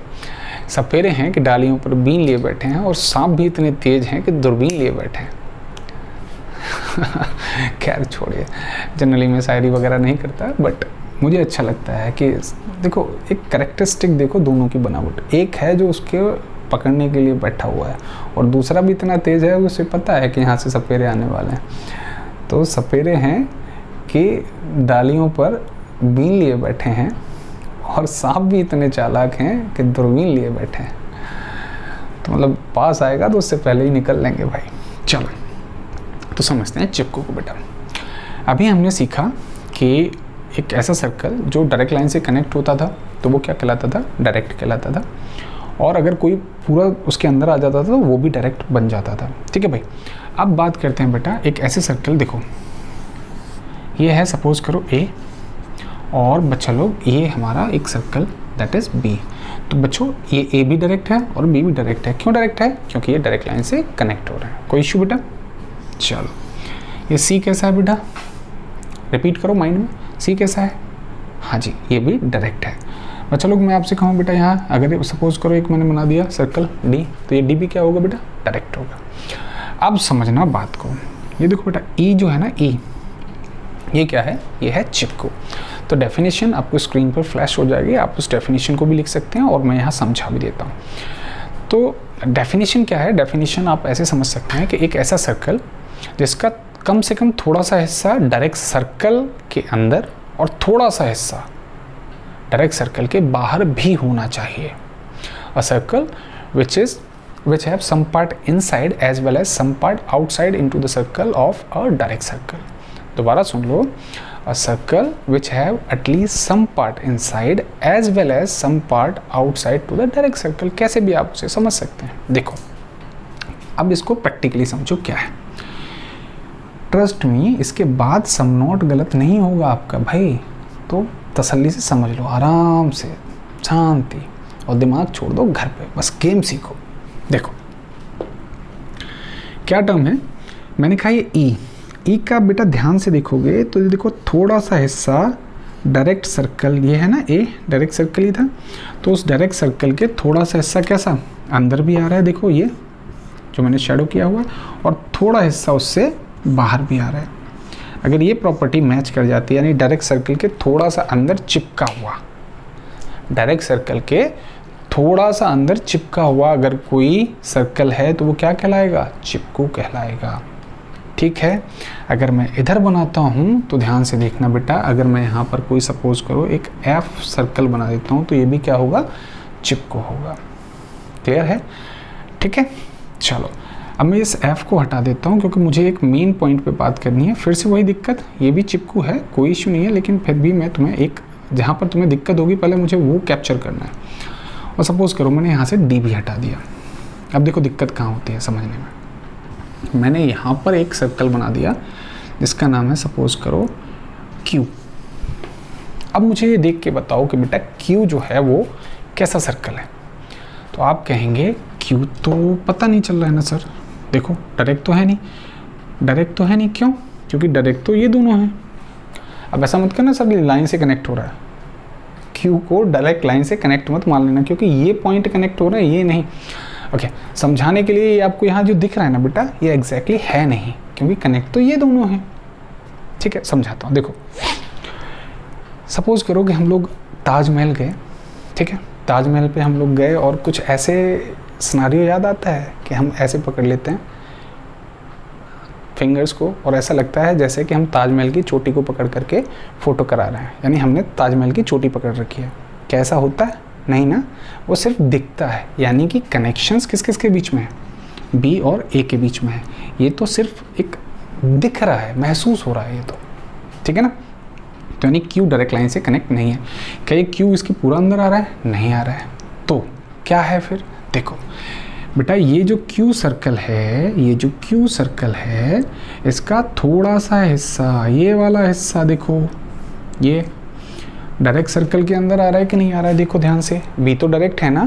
सपेरे हैं कि डालियों पर बीन लिए बैठे हैं और सांप भी इतने तेज हैं कि दूरबीन लिए बैठे हैं। खैर छोड़िए, जनरली मैं शायरी वगैरह नहीं करता, बट मुझे अच्छा लगता है कि देखो एक कैरेक्टरिस्टिक देखो दोनों की बनावट, एक है जो उसके पकड़ने के लिए बैठा हुआ है और दूसरा भी इतना तेज़ है उसे पता है कि यहाँ से सपेरे आने वाले हैं। तो सपेरे हैं कि डालियों पर बीन लिए बैठे हैं और सांप भी इतने चालाक हैं कि दूरबीन लिए बैठे हैं। तो मतलब पास आएगा तो उससे पहले ही निकल लेंगे भाई। चलो तो समझते हैं चिपकू को बेटा। अभी हमने सीखा कि एक ऐसा सर्कल जो डायरेक्ट लाइन से कनेक्ट होता था तो वो क्या कहलाता था, डायरेक्ट कहलाता था, और अगर कोई पूरा उसके अंदर आ जाता था तो वो भी डायरेक्ट बन जाता था। ठीक है भाई। अब बात करते हैं बेटा एक ऐसे सर्कल, देखो ये है सपोज करो ए, और बच्चा लोग ये हमारा एक सर्कल दैट इज़ बी। तो बच्चों ये ए भी डायरेक्ट है और बी भी डायरेक्ट है। क्यों डायरेक्ट है? क्योंकि ये डायरेक्ट लाइन से कनेक्ट हो रहे हैं। कोई इशू बेटा? चलो ये सी कैसा है बेटा, रिपीट करो माइंड में, सी कैसा है? हाँ जी ये भी डायरेक्ट है। बच्चा लोग मैं आपसे कहूँ बेटा यहाँ अगर सपोज करो एक मैंने बना दिया सर्कल डी, तो ये डी भी क्या होगा बेटा, डायरेक्ट होगा। अब समझना बात को, ये देखो बेटा ई जो है ना, ई ये क्या है, ये है चिपकू। तो डेफिनेशन आपको स्क्रीन पर फ्लैश हो जाएगी, आप उस डेफिनेशन को भी लिख सकते हैं और मैं यहाँ समझा भी देता हूँ। तो डेफिनेशन क्या है, डेफिनेशन आप ऐसे समझ सकते हैं कि एक ऐसा सर्कल जिसका कम से कम थोड़ा सा हिस्सा डायरेक्ट सर्कल के अंदर और थोड़ा सा हिस्सा डायरेक्ट सर्कल के बाहर भी होना चाहिए। A circle which have some part inside as well as some part outside into the circle of a direct circle। दोबारा सुन लो, a circle which have at least some part inside as well as some part outside to the direct circle। कैसे भी आप उसे समझ सकते हैं। देखो अब इसको प्रैक्टिकली समझो क्या है। ट्रस्ट मी, इसके बाद सम नोट गलत नहीं होगा आपका भाई, तो तसल्ली से समझ लो, आराम से शांति, और दिमाग छोड़ दो घर पे, बस गेम सीखो। देखो क्या टर्म है, मैंने कहा ये ई का बेटा ध्यान से देखोगे तो ये देखो थोड़ा सा हिस्सा डायरेक्ट सर्कल, ये है ना ए, डायरेक्ट सर्कल ही था, तो उस डायरेक्ट सर्कल के थोड़ा सा हिस्सा कैसा अंदर भी आ रहा है, देखो ये जो मैंने शेडो किया हुआ है, और थोड़ा हिस्सा उससे बाहर भी आ रहा है। अगर ये प्रॉपर्टी मैच कर जाती है, यानी डायरेक्ट सर्कल के थोड़ा सा अंदर चिपका हुआ, डायरेक्ट सर्कल के थोड़ा सा अंदर चिपका हुआ अगर कोई सर्कल है तो वो क्या कहलाएगा, चिपकू कहलाएगा। ठीक है। अगर मैं इधर बनाता हूँ तो ध्यान से देखना बेटा, अगर मैं यहाँ पर कोई सपोज करो एक एफ सर्कल बना देता हूँ तो ये भी क्या होगा, चिपकू होगा। क्लियर है? ठीक है। चलो अब मैं इस एफ को हटा देता हूँ क्योंकि मुझे एक मेन पॉइंट पे बात करनी है। फिर से वही दिक्कत, ये भी चिपकू है, कोई इशू नहीं है, लेकिन फिर भी मैं तुम्हें एक जहाँ पर तुम्हें दिक्कत होगी पहले मुझे वो कैप्चर करना है। और सपोज करो मैंने यहाँ से डी भी हटा दिया। अब देखो दिक्कत कहाँ होती है समझने में। मैंने यहाँ पर एक सर्कल बना दिया जिसका नाम है सपोज करो क्यू। अब मुझे ये देख के बताओ कि बेटा क्यू जो है वो कैसा सर्कल है। तो आप कहेंगे क्यू तो पता नहीं चल रहा है ना सर, देखो डायरेक्ट तो है नहीं, डायरेक्ट तो है नहीं। क्यों? क्योंकि डायरेक्ट तो ये दोनों हैं। अब ऐसा मत करना सर लाइन से कनेक्ट हो रहा है, क्यू को डायरेक्ट लाइन से कनेक्ट मत मान लेना क्योंकि ये पॉइंट कनेक्ट हो रहा है, ये नहीं। ओके, समझाने के लिए ये आपको यहाँ जो दिख रहा है ना बेटा, ये एग्जैक्टली है नहीं, क्योंकि कनेक्ट तो ये दोनों हैं। ठीक है, समझाता हूँ। देखो सपोज करो कि हम लोग ताजमहल गए, ठीक है, ताजमहल पे हम लोग गए और कुछ ऐसे सिनारियो याद आता है कि हम ऐसे पकड़ लेते हैं फिंगर्स को और ऐसा लगता है जैसे कि हम ताजमहल की चोटी को पकड़ करके फ़ोटो करा रहे हैं, यानी हमने ताजमहल की चोटी पकड़ रखी है। कैसा होता है? नहीं ना, वो सिर्फ दिखता है, यानी कि कनेक्शंस किस किस के बीच में है, बी और ए के बीच में है। ये तो सिर्फ एक दिख रहा है, महसूस हो रहा है ये तो, ठीक है ना। तो यानी क्यू डायरेक्ट लाइन से कनेक्ट नहीं है। क्या ये क्यू इसके पूरा अंदर आ रहा है? नहीं आ रहा है। तो क्या है फिर? देखो बेटा ये जो क्यू सर्कल है, ये जो क्यू सर्कल है, इसका थोड़ा सा हिस्सा, ये वाला हिस्सा देखो, ये डायरेक्ट सर्कल के अंदर आ रहा है कि नहीं आ रहा है? देखो ध्यान से, बी तो डायरेक्ट है ना,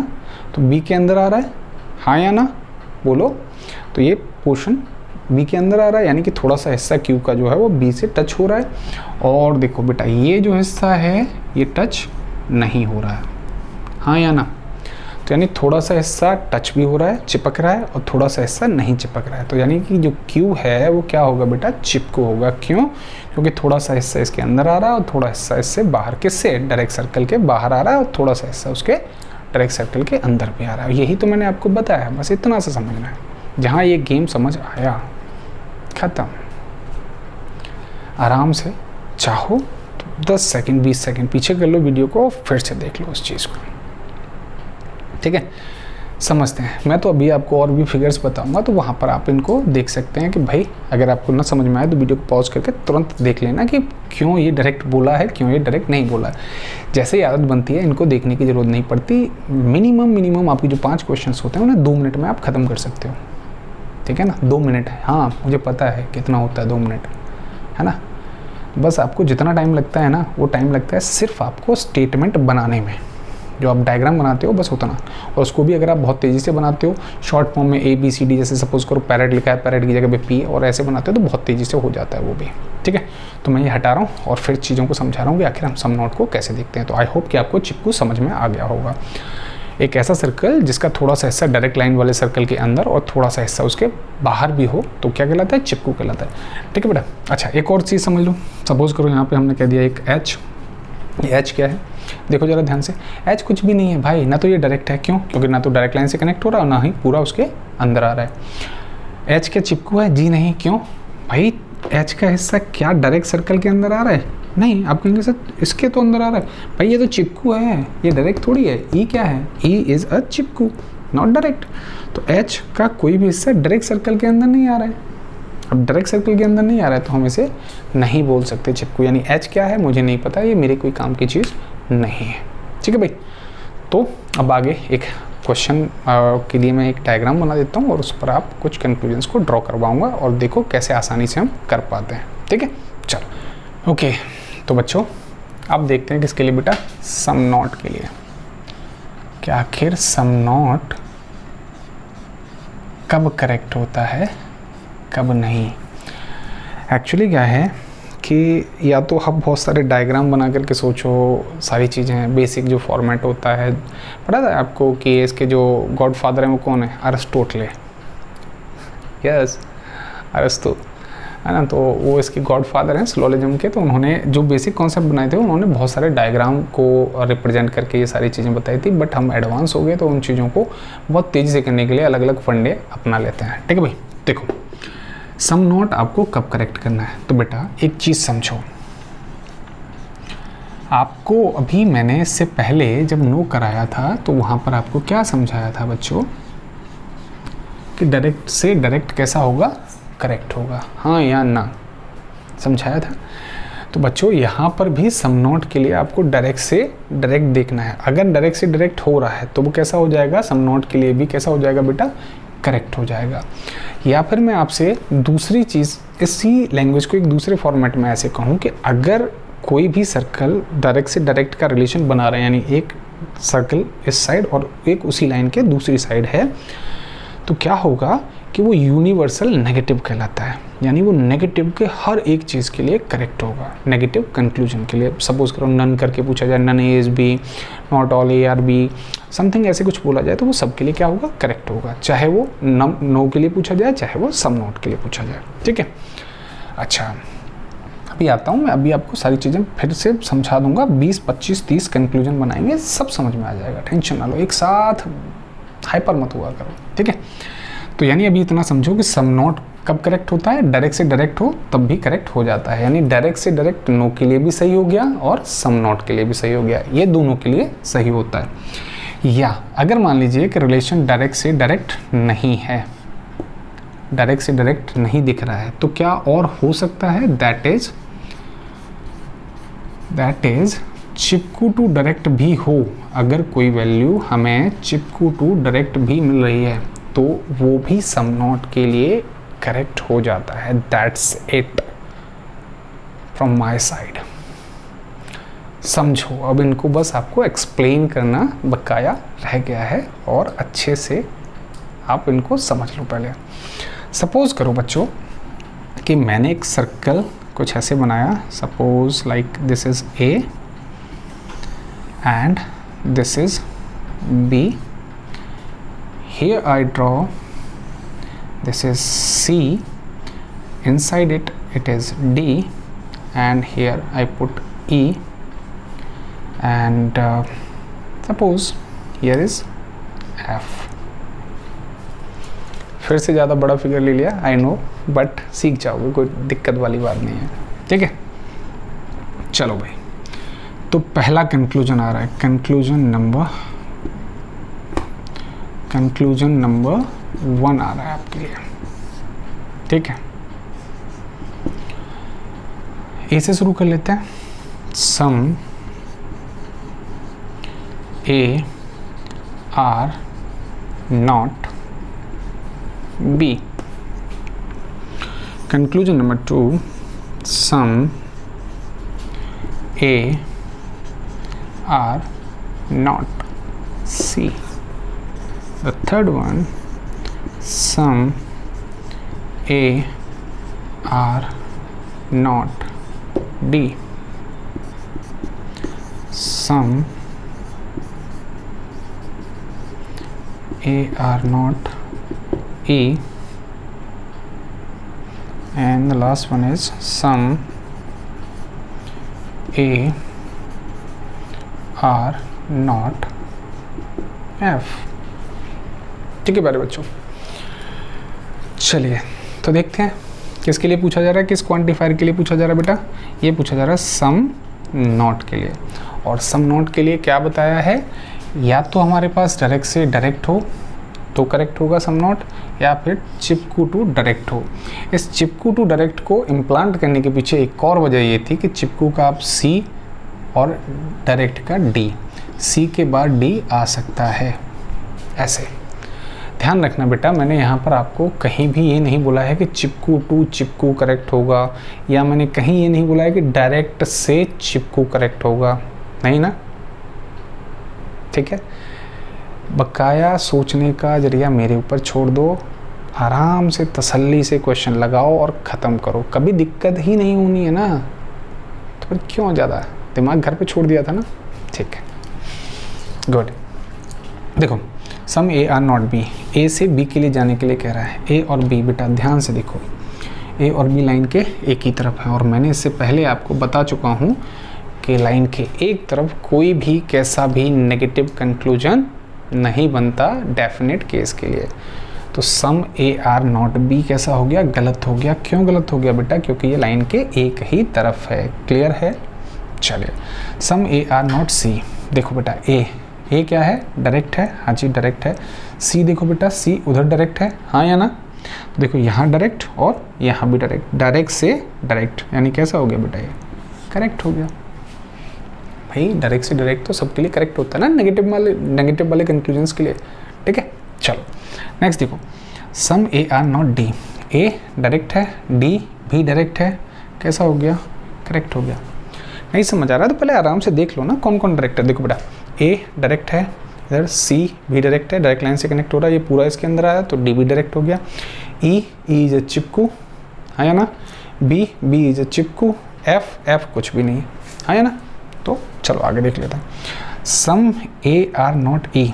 तो बी के अंदर आ रहा है, हाँ या ना बोलो। तो ये पोर्शन बी के अंदर आ रहा है, यानी कि थोड़ा सा हिस्सा क्यू का जो है वो बी से टच हो रहा है। और देखो बेटा ये जो हिस्सा है ये टच नहीं हो रहा है, हाँ या ना। तो यानी थोड़ा सा हिस्सा टच भी हो रहा है, चिपक रहा है, और थोड़ा सा हिस्सा नहीं चिपक रहा है। तो यानी कि जो Q है वो क्या होगा बेटा, चिपकू होगा। क्यों? क्योंकि थोड़ा सा हिस्सा इसके अंदर आ रहा है और थोड़ा हिस्सा इससे बाहर, किससे, डायरेक्ट सर्कल के बाहर आ रहा है, और थोड़ा सा हिस्सा उसके डायरेक्ट सर्कल के अंदर भी आ रहा है। यही तो मैंने आपको बताया, बस इतना सा समझना है। जहाँ ये गेम समझ आया, खत्म। आराम से चाहो तो 10 सेकंड 20 सेकंड पीछे कर लो वीडियो को, फिर से देख लो उस चीज़ को, ठीक है। समझते हैं। मैं तो अभी आपको और भी फिगर्स बताऊंगा, तो वहाँ पर आप इनको देख सकते हैं कि भाई अगर आपको ना समझ में आए तो वीडियो को पॉज करके तुरंत देख लेना कि क्यों ये डायरेक्ट बोला है, क्यों ये डायरेक्ट नहीं बोला है। जैसे ही आदत बनती है, इनको देखने की ज़रूरत नहीं पड़ती। मिनिमम आपकी जो 5 क्वेश्चन होते हैं उन्हें 2 मिनट में आप ख़त्म कर सकते हो, ठीक है ना। 2 मिनट है, हाँ मुझे पता है कितना होता है 2 मिनट, है ना। बस आपको जितना टाइम लगता है ना, वो टाइम लगता है सिर्फ आपको स्टेटमेंट बनाने में। जो आप डायग्राम बनाते हो बस उतना, और उसको भी अगर आप बहुत तेज़ी से बनाते हो शॉर्ट फॉर्म में ABCD, जैसे सपोज करो पैरेट लिखा है, पैरेट की जगह पे P, और ऐसे बनाते हो तो बहुत तेज़ी से हो जाता है वो भी, ठीक है। तो मैं ये हटा रहा हूँ और फिर चीज़ों को समझा रहा हूँ कि आखिर हम सम नॉट को कैसे देखते हैं। तो आई होप कि आपको चिपकू समझ में आ गया होगा। एक ऐसा सर्कल जिसका थोड़ा सा हिस्सा डायरेक्ट लाइन वाले सर्कल के अंदर और थोड़ा सा हिस्सा उसके बाहर भी हो, तो क्या कहलाता है, चिपकू कहलाता है, ठीक है बेटा। अच्छा, एक और चीज़ समझ लो। सपोज करो यहाँ पे हमने कह दिया एक H, ये H क्या है, देखो जरा ध्यान से। H कुछ भी नहीं है भाई, ना तो ये डायरेक्ट है, क्यों, क्योंकि ना तो डायरेक्ट लाइन से कनेक्ट हो रहा है, ना ही पूरा उसके अंदर आ रहा है। H क्या चिपकू है, जी नहीं। क्यों भाई, H का हिस्सा क्या डायरेक्ट सर्कल के अंदर आ रहा है, नहीं। आप कहेंगे सर इसके तो अंदर आ रहा है, भाई ये तो चिपकू है, ये डायरेक्ट थोड़ी है। E क्या है, E इज़ अ चिपकू, नॉट डायरेक्ट। तो H का कोई भी हिस्सा डायरेक्ट सर्कल के अंदर नहीं आ रहा है। अब डायरेक्ट सर्कल के अंदर नहीं आ रहा है तो हम इसे नहीं बोल सकते चिपकू। यानी H क्या है मुझे नहीं पता, ये मेरे कोई काम की चीज़ नहीं है, ठीक है भाई। तो अब आगे एक क्वेश्चन के लिए मैं एक डायग्राम बना देता हूँ और उस पर आप कुछ कंक्लूजन्स को ड्रॉ करवाऊंगा, और देखो कैसे आसानी से हम कर पाते हैं, ठीक है। चलो ओके, तो बच्चों अब देखते हैं किसके लिए बेटा, सम नॉट के लिए। कि आखिर सम नॉट कब करेक्ट होता है, कब नहीं। एक्चुअली क्या है कि या तो आप बहुत सारे डायग्राम बना करके सोचो, सारी चीज़ें, बेसिक जो फॉर्मेट होता है, पता है आपको कि इसके जो गॉडफादर हैं वो कौन है, अरिस्टोटले, यस अरिस्टो, है ना। तो वो इसके गॉडफादर हैं सिलोजिज्म के। तो उन्होंने जो बेसिक कॉन्सेप्ट बनाए थे, उन्होंने बहुत सारे डायग्राम को रिप्रेजेंट करके ये सारी चीज़ें बताई थी। बट हम एडवांस हो गए तो उन चीज़ों को बहुत तेज़ी से करने के लिए अलग अलग फंडे अपना लेते हैं, ठीक है भाई। देखो सम नॉट आपको कब करेक्ट करना है, तो बेटा एक चीज़ समझो। आपको अभी मैंने इससे पहले जब नो कराया था तो वहाँ पर आपको क्या समझाया था बच्चों, कि डायरेक्ट से डायरेक्ट कैसा होगा, करेक्ट होगा, हाँ या ना, समझाया था। तो बच्चों यहाँ पर भी सम नॉट के लिए आपको डायरेक्ट से डायरेक्ट देखना है। अगर डायरेक्ट से डायरेक्ट हो रहा है तो वो कैसा हो जाएगा, सम नॉट के लिए भी कैसा हो जाएगा बेटा, करेक्ट हो जाएगा। या फिर मैं आपसे दूसरी चीज़, इसी लैंग्वेज को एक दूसरे फॉर्मेट में ऐसे कहूँ कि अगर कोई भी सर्कल डायरेक्ट से डायरेक्ट का रिलेशन बना रहे हैं, यानी एक सर्कल इस साइड और एक उसी लाइन के दूसरी साइड है, तो क्या होगा कि वो यूनिवर्सल नेगेटिव कहलाता है। यानी वो नेगेटिव के हर एक चीज़ के लिए करेक्ट होगा, नेगेटिव कंक्लूजन के लिए। सपोज करो नन करके पूछा जाए, none A is B, not all A are B, something ऐसे कुछ बोला जाए, तो वो सब के लिए क्या होगा, करेक्ट होगा। चाहे वो नो के लिए पूछा जाए, चाहे वो सम नॉट के लिए पूछा जाए, ठीक है। अच्छा अभी आता हूँ मैं, अभी आपको सारी चीज़ें फिर से समझा दूंगा। 20, 25, 30 कंक्लूजन बनाएंगे, सब समझ में आ जाएगा, टेंशन ना लो, एक साथ हाइपर मत हुआ करो, ठीक है। तो यानी अभी इतना समझो कि सम नॉट कब करेक्ट होता है, डायरेक्ट से डायरेक्ट हो तब भी करेक्ट हो जाता है। यानी डायरेक्ट से डायरेक्ट नो के लिए भी सही हो गया और सम नॉट के लिए भी सही हो गया, ये दोनों के लिए सही होता है। या अगर मान लीजिए कि रिलेशन डायरेक्ट से डायरेक्ट नहीं है, डायरेक्ट से डायरेक्ट नहीं दिख रहा है, तो क्या और हो सकता है, that is Chipko to direct भी हो। अगर कोई वैल्यू हमें चिपकू टू डायरेक्ट भी मिल रही है तो वो भी सम नॉट के लिए करेक्ट हो जाता है। That's it from my side. समझो, अब इनको बस आपको एक्सप्लेन करना बकाया रह गया है और अच्छे से आप इनको समझ लो। पहले सपोज करो बच्चों कि मैंने एक सर्कल कुछ ऐसे बनाया, suppose like this is A and this is B here I draw, this is C, inside it is D, and here I put E, and suppose here is F. फिर से ज़्यादा बड़ा फिगर ले लिया, I know, but सीख जाओगे, कोई दिक्कत वाली बात नहीं है, ठीक है। चलो भाई, तो पहला कंक्लूजन आ रहा है, कंक्लूजन नंबर 1 आ रहा है आपके लिए, ठीक है। ए से शुरू कर लेते हैं, some A are not B. Conclusion number 2, some A are not C. The third one, sum A are not D. Sum A are not E. And the last one is sum A are not F. ठीक है प्यारे बच्चों, चलिए तो देखते हैं किसके लिए पूछा जा रहा है, किस क्वांटिफायर के लिए पूछा जा रहा है बेटा। ये पूछा जा रहा है सम नॉट के लिए, और सम नॉट के लिए क्या बताया है, या तो हमारे पास डायरेक्ट से डायरेक्ट हो तो करेक्ट होगा सम नॉट, या फिर चिपकू टू डायरेक्ट हो। इस चिपकू टू डायरेक्ट को इम्प्लांट करने के पीछे एक और वजह ये थी कि चिपकू का आप सी और डायरेक्ट का डी, सी के बाद डी आ सकता है, ऐसे ध्यान रखना बेटा। मैंने यहाँ पर आपको कहीं भी ये नहीं बोला है कि चिपकू टू चिपकू करेक्ट होगा, या मैंने कहीं ये नहीं बोला है कि डायरेक्ट से चिपकू करेक्ट होगा, नहीं ना, ठीक है। बकाया सोचने का जरिया मेरे ऊपर छोड़ दो, आराम से तसल्ली से क्वेश्चन लगाओ और ख़त्म करो, कभी दिक्कत ही नहीं होनी है ना, तो फिर क्यों ज़्यादा दिमाग घर पे छोड़ दिया था ना, ठीक है, गुड। देखो some A are not B, ए से बी के लिए जाने के लिए कह रहा है। ए और बी बेटा ध्यान से देखो, ए और बी लाइन के एक ही तरफ है, और मैंने इससे पहले आपको बता चुका हूँ कि लाइन के एक तरफ कोई भी कैसा भी नेगेटिव कंक्लूजन नहीं बनता डेफिनेट केस के लिए। तो सम ए आर नॉट बी कैसा हो गया, गलत हो गया। क्यों गलत हो गया बेटा, क्योंकि ये लाइन के एक ही तरफ है, क्लियर है। चलिए सम ए आर नॉट सी, देखो बेटा ए क्या है, डायरेक्ट है, हाँ जी डायरेक्ट है। सी देखो बेटा, सी उधर डायरेक्ट है, हाँ या ना, देखो यहाँ डायरेक्ट और यहाँ भी डायरेक्ट, डायरेक्ट से डायरेक्ट, यानी कैसा हो गया बेटा, ये करेक्ट हो गया। भाई डायरेक्ट से डायरेक्ट तो सबके लिए करेक्ट होता है ना, नेगेटिव वाले कंक्लूजन्स के लिए, ठीक है। चलो नेक्स्ट देखो, some A are not D, A direct है, डी भी डायरेक्ट है, कैसा हो गया, करेक्ट हो गया। नहीं समझ आ रहा है तो पहले आराम से देख लो ना कौन कौन डायरेक्ट है। देखो बेटा ए डायरेक्ट है, इधर सी भी डायरेक्ट है, डायरेक्ट लाइन से कनेक्ट हो रहा है, ये पूरा इसके अंदर आया तो डी भी डायरेक्ट हो गया। ई इज अ चिपकू, हाँ या ना, B is a Chipko, F कुछ भी नहीं है, हाँ या ना। तो चलो आगे देख लेते हैं। सम ए आर नॉट ई,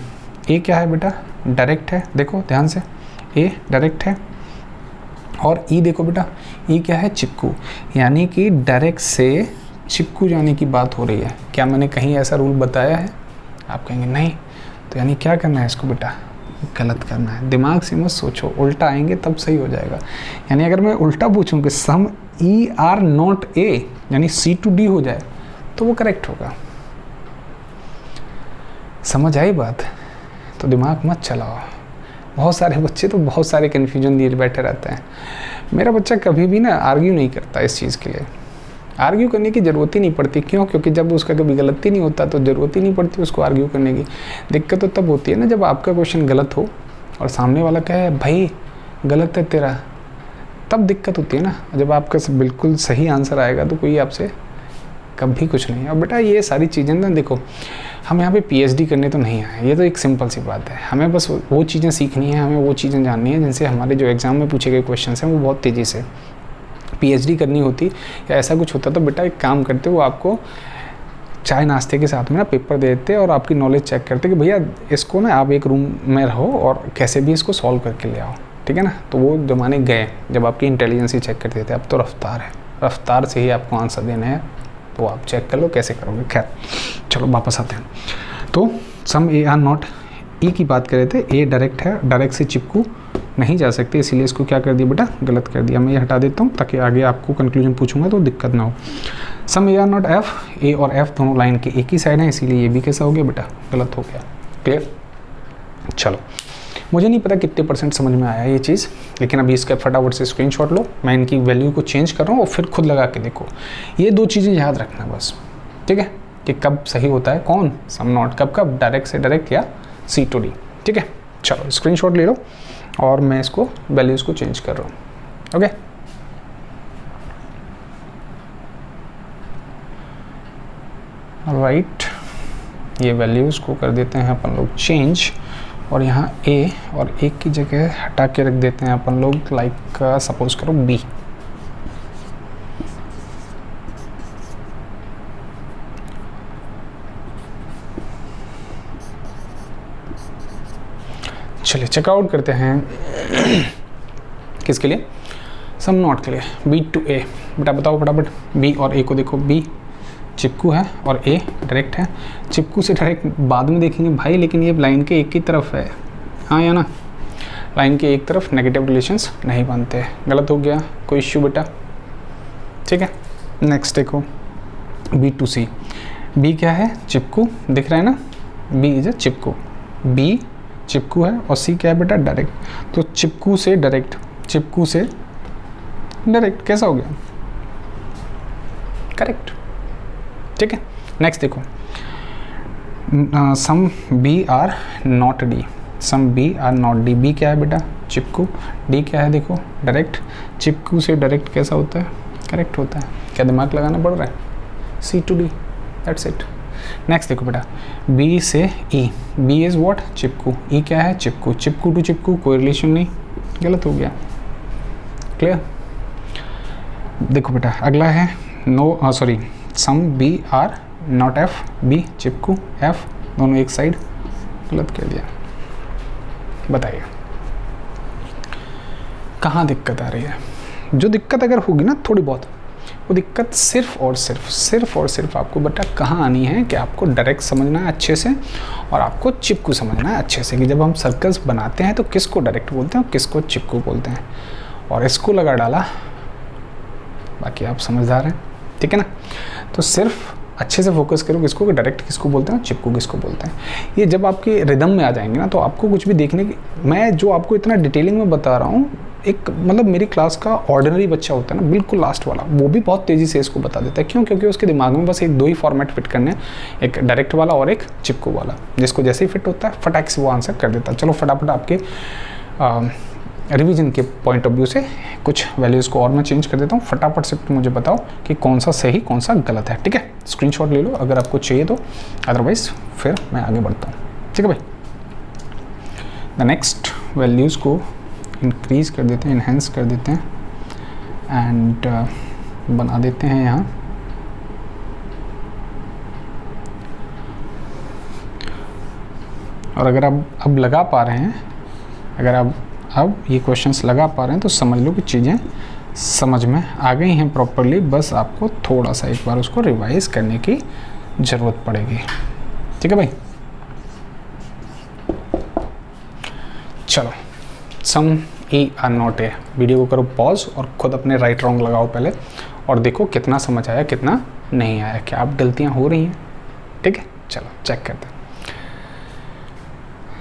ए क्या है बेटा, डायरेक्ट है, देखो ध्यान से, ए डायरेक्ट है, और ई देखो बेटा, ई क्या है, चिपकू, यानी कि डायरेक्ट से चिपकू जाने की बात हो रही है। क्या मैंने कहीं ऐसा रूल बताया है? आप कहेंगे नहीं, तो यानी क्या करना है इसको बेटा, गलत करना है। दिमाग से मत सोचो, उल्टा आएंगे तब सही हो जाएगा। यानी अगर मैं उल्टा पूछूं कि सम ई आर नॉट ए, यानी सी टू डी हो जाए तो वो करेक्ट होगा। समझ आई बात? तो दिमाग मत चलाओ। बहुत सारे बच्चे तो बहुत सारे कन्फ्यूजन लिए बैठे रहते हैं। मेरा बच्चा कभी भी ना आर्ग्यू नहीं करता इस चीज़ के लिए, आर्ग्यू करने की ज़रूरत ही नहीं पड़ती। क्यों? क्योंकि जब उसका कभी गलती नहीं होता तो ज़रूरत ही नहीं पड़ती उसको आर्ग्यू करने की। दिक्कत तो तब होती है ना जब आपका क्वेश्चन गलत हो और सामने वाला कहे भाई गलत है तेरा, तब दिक्कत होती है ना। जब आपका बिल्कुल सही आंसर आएगा तो कोई आपसे कभी कुछ नहीं। और बेटा ये सारी चीज़ें ना देखो, हम यहाँ पे पीएचडी करने तो नहीं आए, ये तो एक सिंपल सी बात है। हमें बस वो चीज़ें सीखनी है, हमें वो चीज़ें जाननी है जिनसे हमारे जो एग्ज़ाम में पूछे गए क्वेश्चन हैं वो बहुत तेज़ी से। पीएचडी करनी होती या ऐसा कुछ होता तो बेटा एक काम करते, वो आपको चाय नाश्ते के साथ में ना पेपर दे देते और आपकी नॉलेज चेक करते कि भैया इसको ना आप एक रूम में रहो और कैसे भी इसको सॉल्व करके ले आओ, ठीक है ना। तो वो ज़माने गए जब आपकी इंटेलिजेंस ही चेक करते थे। अब तो रफ्तार है, रफ्तार से ही आपको आंसर देना है, तो आप चेक कर लो कैसे करोगे। खैर चलो वापस आते हैं। तो सम ए आर नॉट, ई की बात कर रहे थे, ए डायरेक्ट है, डायरेक्ट से चिपकू नहीं जा सकते, इसीलिए इसको क्या कर दिया बेटा, गलत कर दिया। मैं ये हटा देता हूँ ताकि आगे आपको कंक्लूजन पूछूंगा तो दिक्कत ना हो। सम ए आर नॉट एफ, ए और एफ दोनों लाइन के एक ही साइड हैं, इसीलिए ये भी कैसा हो गया बेटा, गलत हो गया। क्लियर। चलो मुझे नहीं पता कितने % समझ में आया ये चीज़, लेकिन अभी इसका फटाफट से स्क्रीनशॉट लो। मैं इनकी वैल्यू को चेंज कर रहा हूँ और फिर खुद लगा के देखो। ये 2 चीज़ें याद रखना बस, ठीक है, कि कब सही होता है कौन, सम नॉट कब कब, डायरेक्ट से डायरेक्ट या सी टू डी, ठीक है। चलो स्क्रीनशॉट ले लो और मैं इसको वैल्यूज़ को चेंज कर रहा हूँ। ओके राइट, ये वैल्यूज़ को कर देते हैं अपन लोग चेंज, और यहाँ ए और एक की जगह हटा के रख देते हैं अपन लोग, लाइक सपोज करो बी। चलिए चेकआउट करते हैं किसके लिए, सम नॉट के लिए, बी टू ए। बेटा बताओ फटाफट, बी और ए को देखो, बी चिपकू है और ए डायरेक्ट है। चिपकू से डायरेक्ट बाद में देखेंगे भाई, लेकिन ये लाइन के एक ही तरफ है, हाँ या ना, लाइन के एक तरफ नेगेटिव रिलेशंस नहीं बनते। गलत हो गया, कोई इश्यू बेटा, ठीक है। नेक्स्ट देखो बी टू सी, बी क्या है, चिपकू, दिख रहा है ना, B is a Chipko, B चिपकू है और सी क्या है बेटा, डायरेक्ट। तो चिपकू से डायरेक्ट, चिपकू से डायरेक्ट कैसा हो गया, करेक्ट, ठीक है। नेक्स्ट देखो some B are not D, some B are not D, B क्या है बेटा, चिपकू, डी क्या है देखो, डायरेक्ट। चिपकू से डायरेक्ट कैसा होता है, करेक्ट होता है। क्या दिमाग लगाना पड़ रहा है, C to D, that's it. Next देखो बेटा, बी से ई, बी इज व्हाट, चिपकू, ई क्या है, चिपकू, चिपकू टू चिपकू कोई रिलेशन नहीं, गलत हो गया। क्लियर। देखो बेटा अगला है no sorry, some B are not F, B चिपकू, एफ दोनों एक साइड, गलत कर दिया। बताइए कहाँ दिक्कत आ रही है। जो दिक्कत अगर होगी ना थोड़ी बहुत, वो दिक्कत सिर्फ और सिर्फ आपको बेटा कहाँ आनी है कि आपको डायरेक्ट समझना है अच्छे से और आपको चिपकू समझना है अच्छे से, कि जब हम सर्कल्स बनाते हैं तो किसको डायरेक्ट बोलते हैं और किसको चिपकू बोलते हैं, और इसको लगा डाला, बाकी आप समझदार हैं, ठीक है ना। तो सिर्फ अच्छे से फोकस करो किसको, कि डायरेक्ट किसको बोलते हैं, चिपकू किसको बोलते हैं। ये जब आपके रिदम में आ जाएंगे ना तो आपको कुछ भी देखने की, मैं जो आपको इतना डिटेलिंग में बता रहा हूँ, एक मतलब मेरी क्लास का ऑर्डिनरी बच्चा होता है ना, बिल्कुल लास्ट वाला, वो भी बहुत तेज़ी से इसको बता देता है। क्यों? क्योंकि उसके दिमाग में बस 1-2 ही फॉर्मेट फिट करने हैं, एक डायरेक्ट वाला और एक चिपकू वाला, जिसको जैसे ही फिट होता है फटाक से वो आंसर कर देता है। चलो फटाफट आपके रिवीजन के पॉइंट ऑफ व्यू से कुछ वैल्यूज़ को और मैं चेंज कर देता हूँ। फटाफट से मुझे बताओ कि कौन सा सही कौन सा गलत है, ठीक है। स्क्रीनशॉट ले लो अगर आपको चाहिए तो, अदरवाइज फिर मैं आगे बढ़ता हूँ, ठीक है भाई। द नेक्स्ट वैल्यूज़ को इंक्रीज़ कर देते हैं, इन्हेंस कर देते हैं एंड बना देते हैं यहाँ और अगर आप अब लगा पा रहे हैं, अगर आप अब ये क्वेश्चंस लगा पा रहे हैं तो समझ लो कि चीज़ें समझ में आ गई हैं प्रॉपरली, बस आपको थोड़ा सा एक बार उसको रिवाइज करने की ज़रूरत पड़ेगी, ठीक है भाई। चलो some E are not A, video को करो पॉज और खुद अपने राइट रॉन्ग लगाओ पहले और देखो कितना समझ आया कितना नहीं आया, क्या आप गलतियाँ हो रही हैं, ठीक है। चलो चेक करते हैं।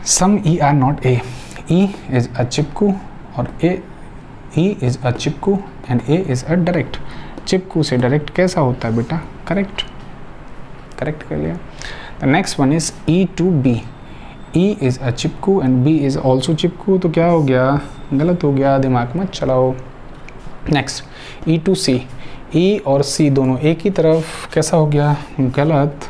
Some E are not A, E is a चिपकू और E is a चिपकू and A is a direct. चिपकू से डायरेक्ट कैसा होता है बेटा, करेक्ट, करेक्ट कर लिया। The next one is E to B, E is a चिपकू एंड B is also चिपकू, तो क्या हो गया, गलत हो गया, दिमाग मत चलाओ। Next E to C, E और C दोनों एक ही तरफ, कैसा हो गया, गलत,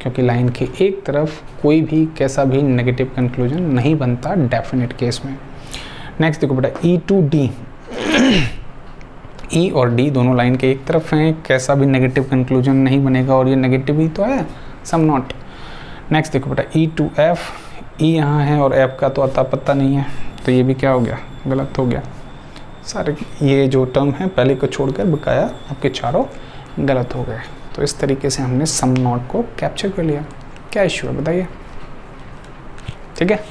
क्योंकि लाइन के एक तरफ कोई भी कैसा भी नेगेटिव कंक्लूजन नहीं बनता डेफिनेट केस में। नेक्स्ट देखो बेटा E to D, ई और डी दोनों लाइन के एक तरफ हैं, कैसा भी नेगेटिव कंक्लूजन नहीं बनेगा, और ये नेगेटिव ही तो है, सम नॉट। नेक्स्ट देखो बेटा, ई टू एफ, ई यहाँ है और एफ का तो अता पत्ता नहीं है, तो ये भी क्या हो गया, गलत हो गया। सारे ये जो टर्म है पहले को छोड़कर बकाया आपके चारों गलत हो गए। तो इस तरीके से हमने सम नॉट को कैप्चर कर लिया। क्या इशू है बताइए, ठीक है।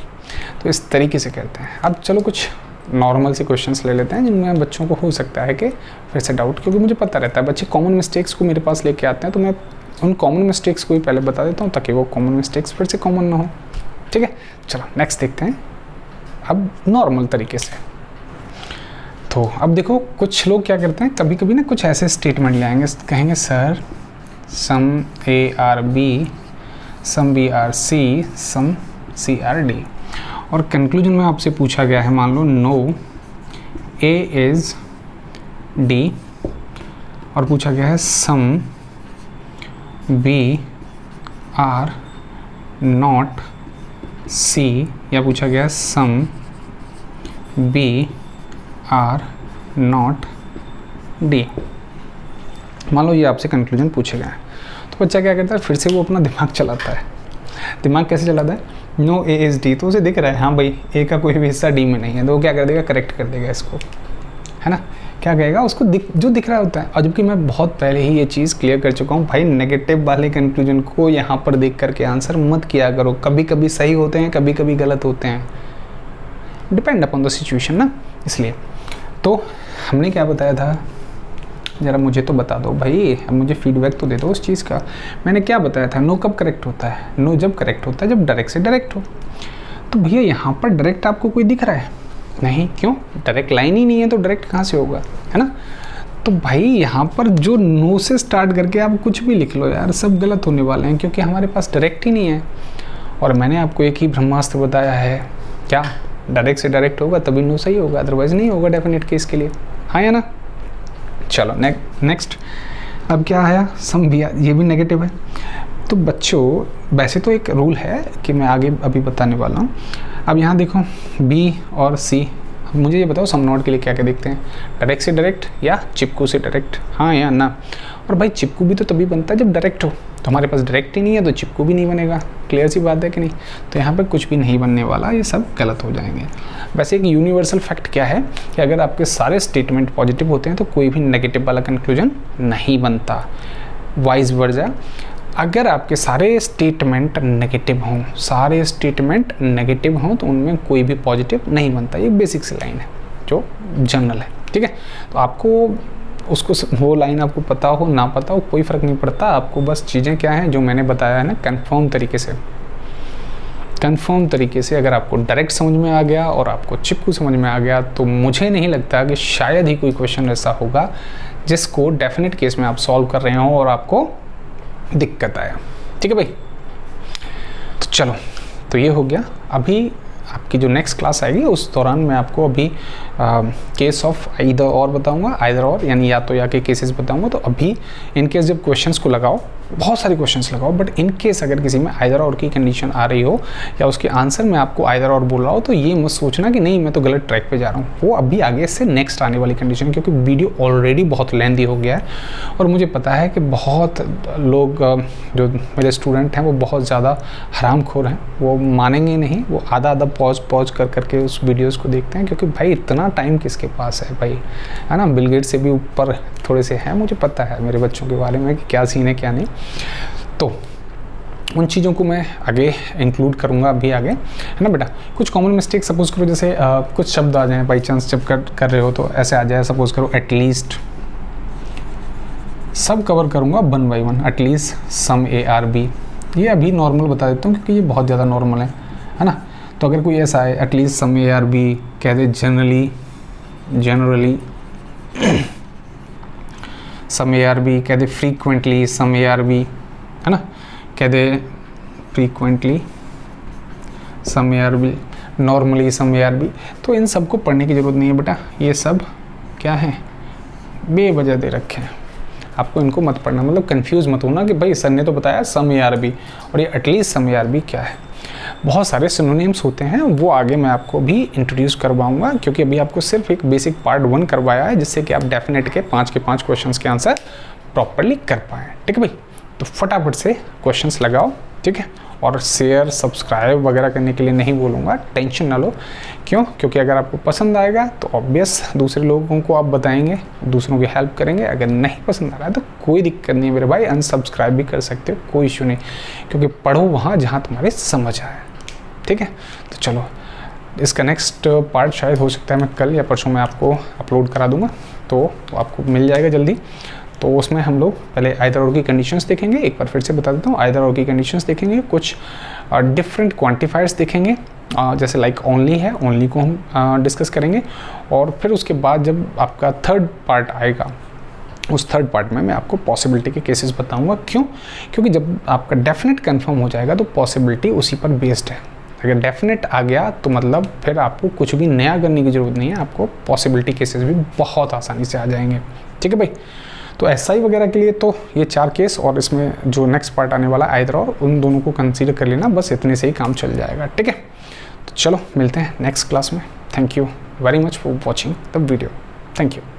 तो इस तरीके से करते हैं। अब चलो कुछ नॉर्मल से क्वेश्चंस ले लेते हैं जिनमें बच्चों को हो सकता है कि फिर से डाउट, क्योंकि मुझे पता रहता है बच्चे कॉमन मिस्टेक्स को मेरे पास लेके आते हैं, तो मैं उन कॉमन मिस्टेक्स को ही पहले बता देता हूँ ताकि वो कॉमन मिस्टेक्स फिर से कॉमन ना हो, ठीक है। चलो नेक्स्ट देखते हैं अब नॉर्मल तरीके से। तो अब देखो कुछ लोग क्या करते हैं, कभी कभी ना कुछ ऐसे स्टेटमेंट ले आएंगे, कहेंगे sir some A are B, some B are C, some C are D, और कंक्लूजन में आपसे पूछा गया है, मान लो नो ए इज़ डी, और पूछा गया है some B are not C, या पूछा गया है some B are not D. मान लो ये आपसे कंक्लूजन पूछे गए हैं, तो बच्चा क्या करता है, फिर से वो अपना दिमाग चलाता है। दिमाग कैसे चलाता है, नो ए इज़ डी, तो उसे दिख रहा है हाँ भाई ए का कोई भी हिस्सा डी में नहीं है, तो वो क्या कर देगा, करेक्ट कर देगा इसको, है ना। क्या कहेगा, उसको जो दिख रहा होता है। और जबकि मैं बहुत पहले ही ये चीज़ क्लियर कर चुका हूँ भाई, नेगेटिव वाले कंक्लूजन को यहाँ पर देख करके आंसर मत किया करो, कभी कभी सही होते हैं, कभी कभी गलत होते हैं, डिपेंड अपॉन द सिचुएशन ना। इसलिए तो हमने क्या बताया था, ज़रा मुझे तो बता दो भाई, मुझे फीडबैक तो दे दो उस चीज़ का। मैंने क्या बताया था, नो कब करेक्ट होता है, नो जब करेक्ट होता है जब डायरेक्ट से डायरेक्ट हो। तो भैया यहाँ पर डायरेक्ट आपको कोई दिख रहा है नहीं, क्यों, डायरेक्ट लाइन ही नहीं है तो डायरेक्ट कहाँ से होगा, है ना। तो भाई यहाँ पर जो नो से स्टार्ट करके आप कुछ भी लिख लो यार, सब गलत होने वाले हैं, क्योंकि हमारे पास डायरेक्ट ही नहीं है। और मैंने आपको एक ही ब्रह्मास्त्र बताया है, क्या, डायरेक्ट से डायरेक्ट होगा तभी नो सही होगा, अदरवाइज नहीं होगा डेफिनेट केस के लिए, हाँ या ना। चलो नेक्स्ट अब क्या आया, सम भी, ये भी नेगेटिव है। तो बच्चों वैसे तो एक रूल है कि मैं आगे अभी बताने वाला हूँ। अब यहाँ देखो बी और सी, मुझे ये बताओ सम नॉट के लिए क्या क्या देखते हैं, डायरेक्ट से डायरेक्ट या चिपकू से डायरेक्ट, हाँ या ना। और भाई चिपकू भी तो तभी बनता है जब डायरेक्ट हो, तो हमारे पास डायरेक्ट ही नहीं है तो चिपकू भी नहीं बनेगा, क्लियर सी बात है कि नहीं। तो यहाँ पर कुछ भी नहीं बनने वाला, ये सब गलत हो जाएंगे। वैसे एक यूनिवर्सल फैक्ट क्या है कि अगर आपके सारे स्टेटमेंट पॉजिटिव होते हैं तो कोई भी नेगेटिव वाला कंक्लूजन नहीं बनता, वाइज वर्सा। अगर आपके सारे स्टेटमेंट नेगेटिव हों, सारे स्टेटमेंट नेगेटिव हों तो उनमें कोई भी पॉजिटिव नहीं बनता। ये बेसिक सी लाइन है जो जनरल है, ठीक है। तो आपको उसको, वो लाइन आपको पता हो ना पता हो कोई फ़र्क नहीं पड़ता, आपको बस चीज़ें क्या हैं जो मैंने बताया है ना, कंफर्म तरीके से अगर आपको डायरेक्ट समझ में आ गया और आपको चिपकू समझ में आ गया, तो मुझे नहीं लगता कि शायद ही कोई क्वेश्चन ऐसा होगा जिसको डेफिनेट केस में आप सॉल्व कर रहे हो और आपको दिक्कत आया, ठीक है भाई। तो चलो, तो ये हो गया। अभी आपकी जो नेक्स्ट क्लास आएगी उस दौरान मैं आपको अभी केस ऑफ आइदर और बताऊंगा, आइदर और यानी या तो या के केसेस बताऊंगा। तो अभी इन केस जब क्वेश्चंस को लगाओ, बहुत सारे क्वेश्चंस लगाओ, बट इन केस अगर किसी में आइदर और की कंडीशन आ रही हो या उसके आंसर में आपको आइदर और बोल रहा हो, तो ये मत सोचना कि नहीं मैं तो गलत ट्रैक पे जा रहा हूँ। वो अभी आगे से नेक्स्ट आने वाली कंडीशन, क्योंकि वीडियो ऑलरेडी बहुत लेंथी हो गया है और मुझे पता है कि बहुत लोग जो मेरे स्टूडेंट हैं वो बहुत ज़्यादा हरामखोर हैं, वो मानेंगे नहीं, वो आधा पॉज कर करके उस वीडियोज़ को देखते हैं, क्योंकि भाई इतना टाइम किसके पास है भाई, है ना। बिल गेट्स से भी ऊपर थोड़े से हैं, मुझे पता है मेरे बच्चों के बारे में कि क्या सीन है क्या नहीं। तो उन चीज़ों को मैं आगे इंक्लूड करूँगा अभी आगे, है ना बेटा। कुछ कॉमन मिस्टेक सपोज करो, जैसे कुछ शब्द आ जाएं बाई चांस जब कर रहे हो तो ऐसे आ जाए, सपोज करो एटलीस्ट, सब कवर करूँगा 1 by 1, at least, some A are B, ये अभी नॉर्मल बता देता हूँ क्योंकि ये बहुत ज़्यादा नॉर्मल है ना। तो अगर कोई ऐसा है at least some A are B, कह दे generally some A are B, कह दे frequently some A are B, है ना, कह दे frequently some A are B, normally some A are B. तो इन सब को पढ़ने की ज़रूरत नहीं है बेटा, ये सब क्या है, बेवजह दे रखे हैं, आपको इनको मत पढ़ना, मतलब कंफ्यूज मत होना कि भाई सर ने तो बताया सम ए आर बी और ये at least some A are B क्या है। बहुत सारे सिनोनिम्स होते हैं, वो आगे मैं आपको भी इंट्रोड्यूस करवाऊंगा, क्योंकि अभी आपको सिर्फ एक बेसिक पार्ट 1 करवाया है, जिससे कि आप डेफिनेट के 5 के 5 क्वेश्चंस के आंसर प्रॉपरली कर पाएँ। ठीक है भाई, तो फटाफट से क्वेश्चंस लगाओ, ठीक है। और शेयर सब्सक्राइब वगैरह करने के लिए नहीं बोलूँगा, टेंशन ना लो। क्यों? क्योंकि अगर आपको पसंद आएगा तो ऑब्वियस दूसरे लोगों को आप बताएंगे, दूसरों की हेल्प करेंगे। अगर नहीं पसंद आ रहा है तो कोई दिक्कत नहीं है मेरे भाई, अनसब्सक्राइब भी कर सकते हो, कोई इशू नहीं, क्योंकि पढ़ो वहाँ जहाँ तुम्हारे समझ आए। ठीक है, तो चलो इसका नेक्स्ट पार्ट शायद हो सकता है मैं कल या परसों में आपको अपलोड करा दूँगा, तो आपको मिल जाएगा जल्दी। तो उसमें हम लोग पहले आइदर और की कंडीशंस देखेंगे, एक बार फिर से बता देता हूँ, आइदर और की कंडीशंस देखेंगे, कुछ डिफरेंट क्वांटिफायर्स देखेंगे, जैसे लाइक ओनली है, ओनली को हम डिस्कस करेंगे। और फिर उसके बाद जब आपका थर्ड पार्ट आएगा, उस थर्ड पार्ट में मैं आपको पॉसिबिलिटी के केसेस बताऊंगा। क्यों? क्योंकि जब आपका डेफिनेट कंफर्म हो जाएगा तो पॉसिबिलिटी उसी पर बेस्ड है। अगर डेफिनेट आ गया तो मतलब फिर आपको कुछ भी नया करने की ज़रूरत नहीं है, आपको पॉसिबिलिटी केसेस भी बहुत आसानी से आ जाएंगे। ठीक है भाई, तो एसआई वगैरह के लिए तो ये 4 केस और इसमें जो नेक्स्ट पार्ट आने वाला आइदर और, उन दोनों को कंसीडर कर लेना, बस इतने से ही काम चल जाएगा। ठीक है, तो चलो मिलते हैं नेक्स्ट क्लास में। Thank you very much for watching the video. Thank you.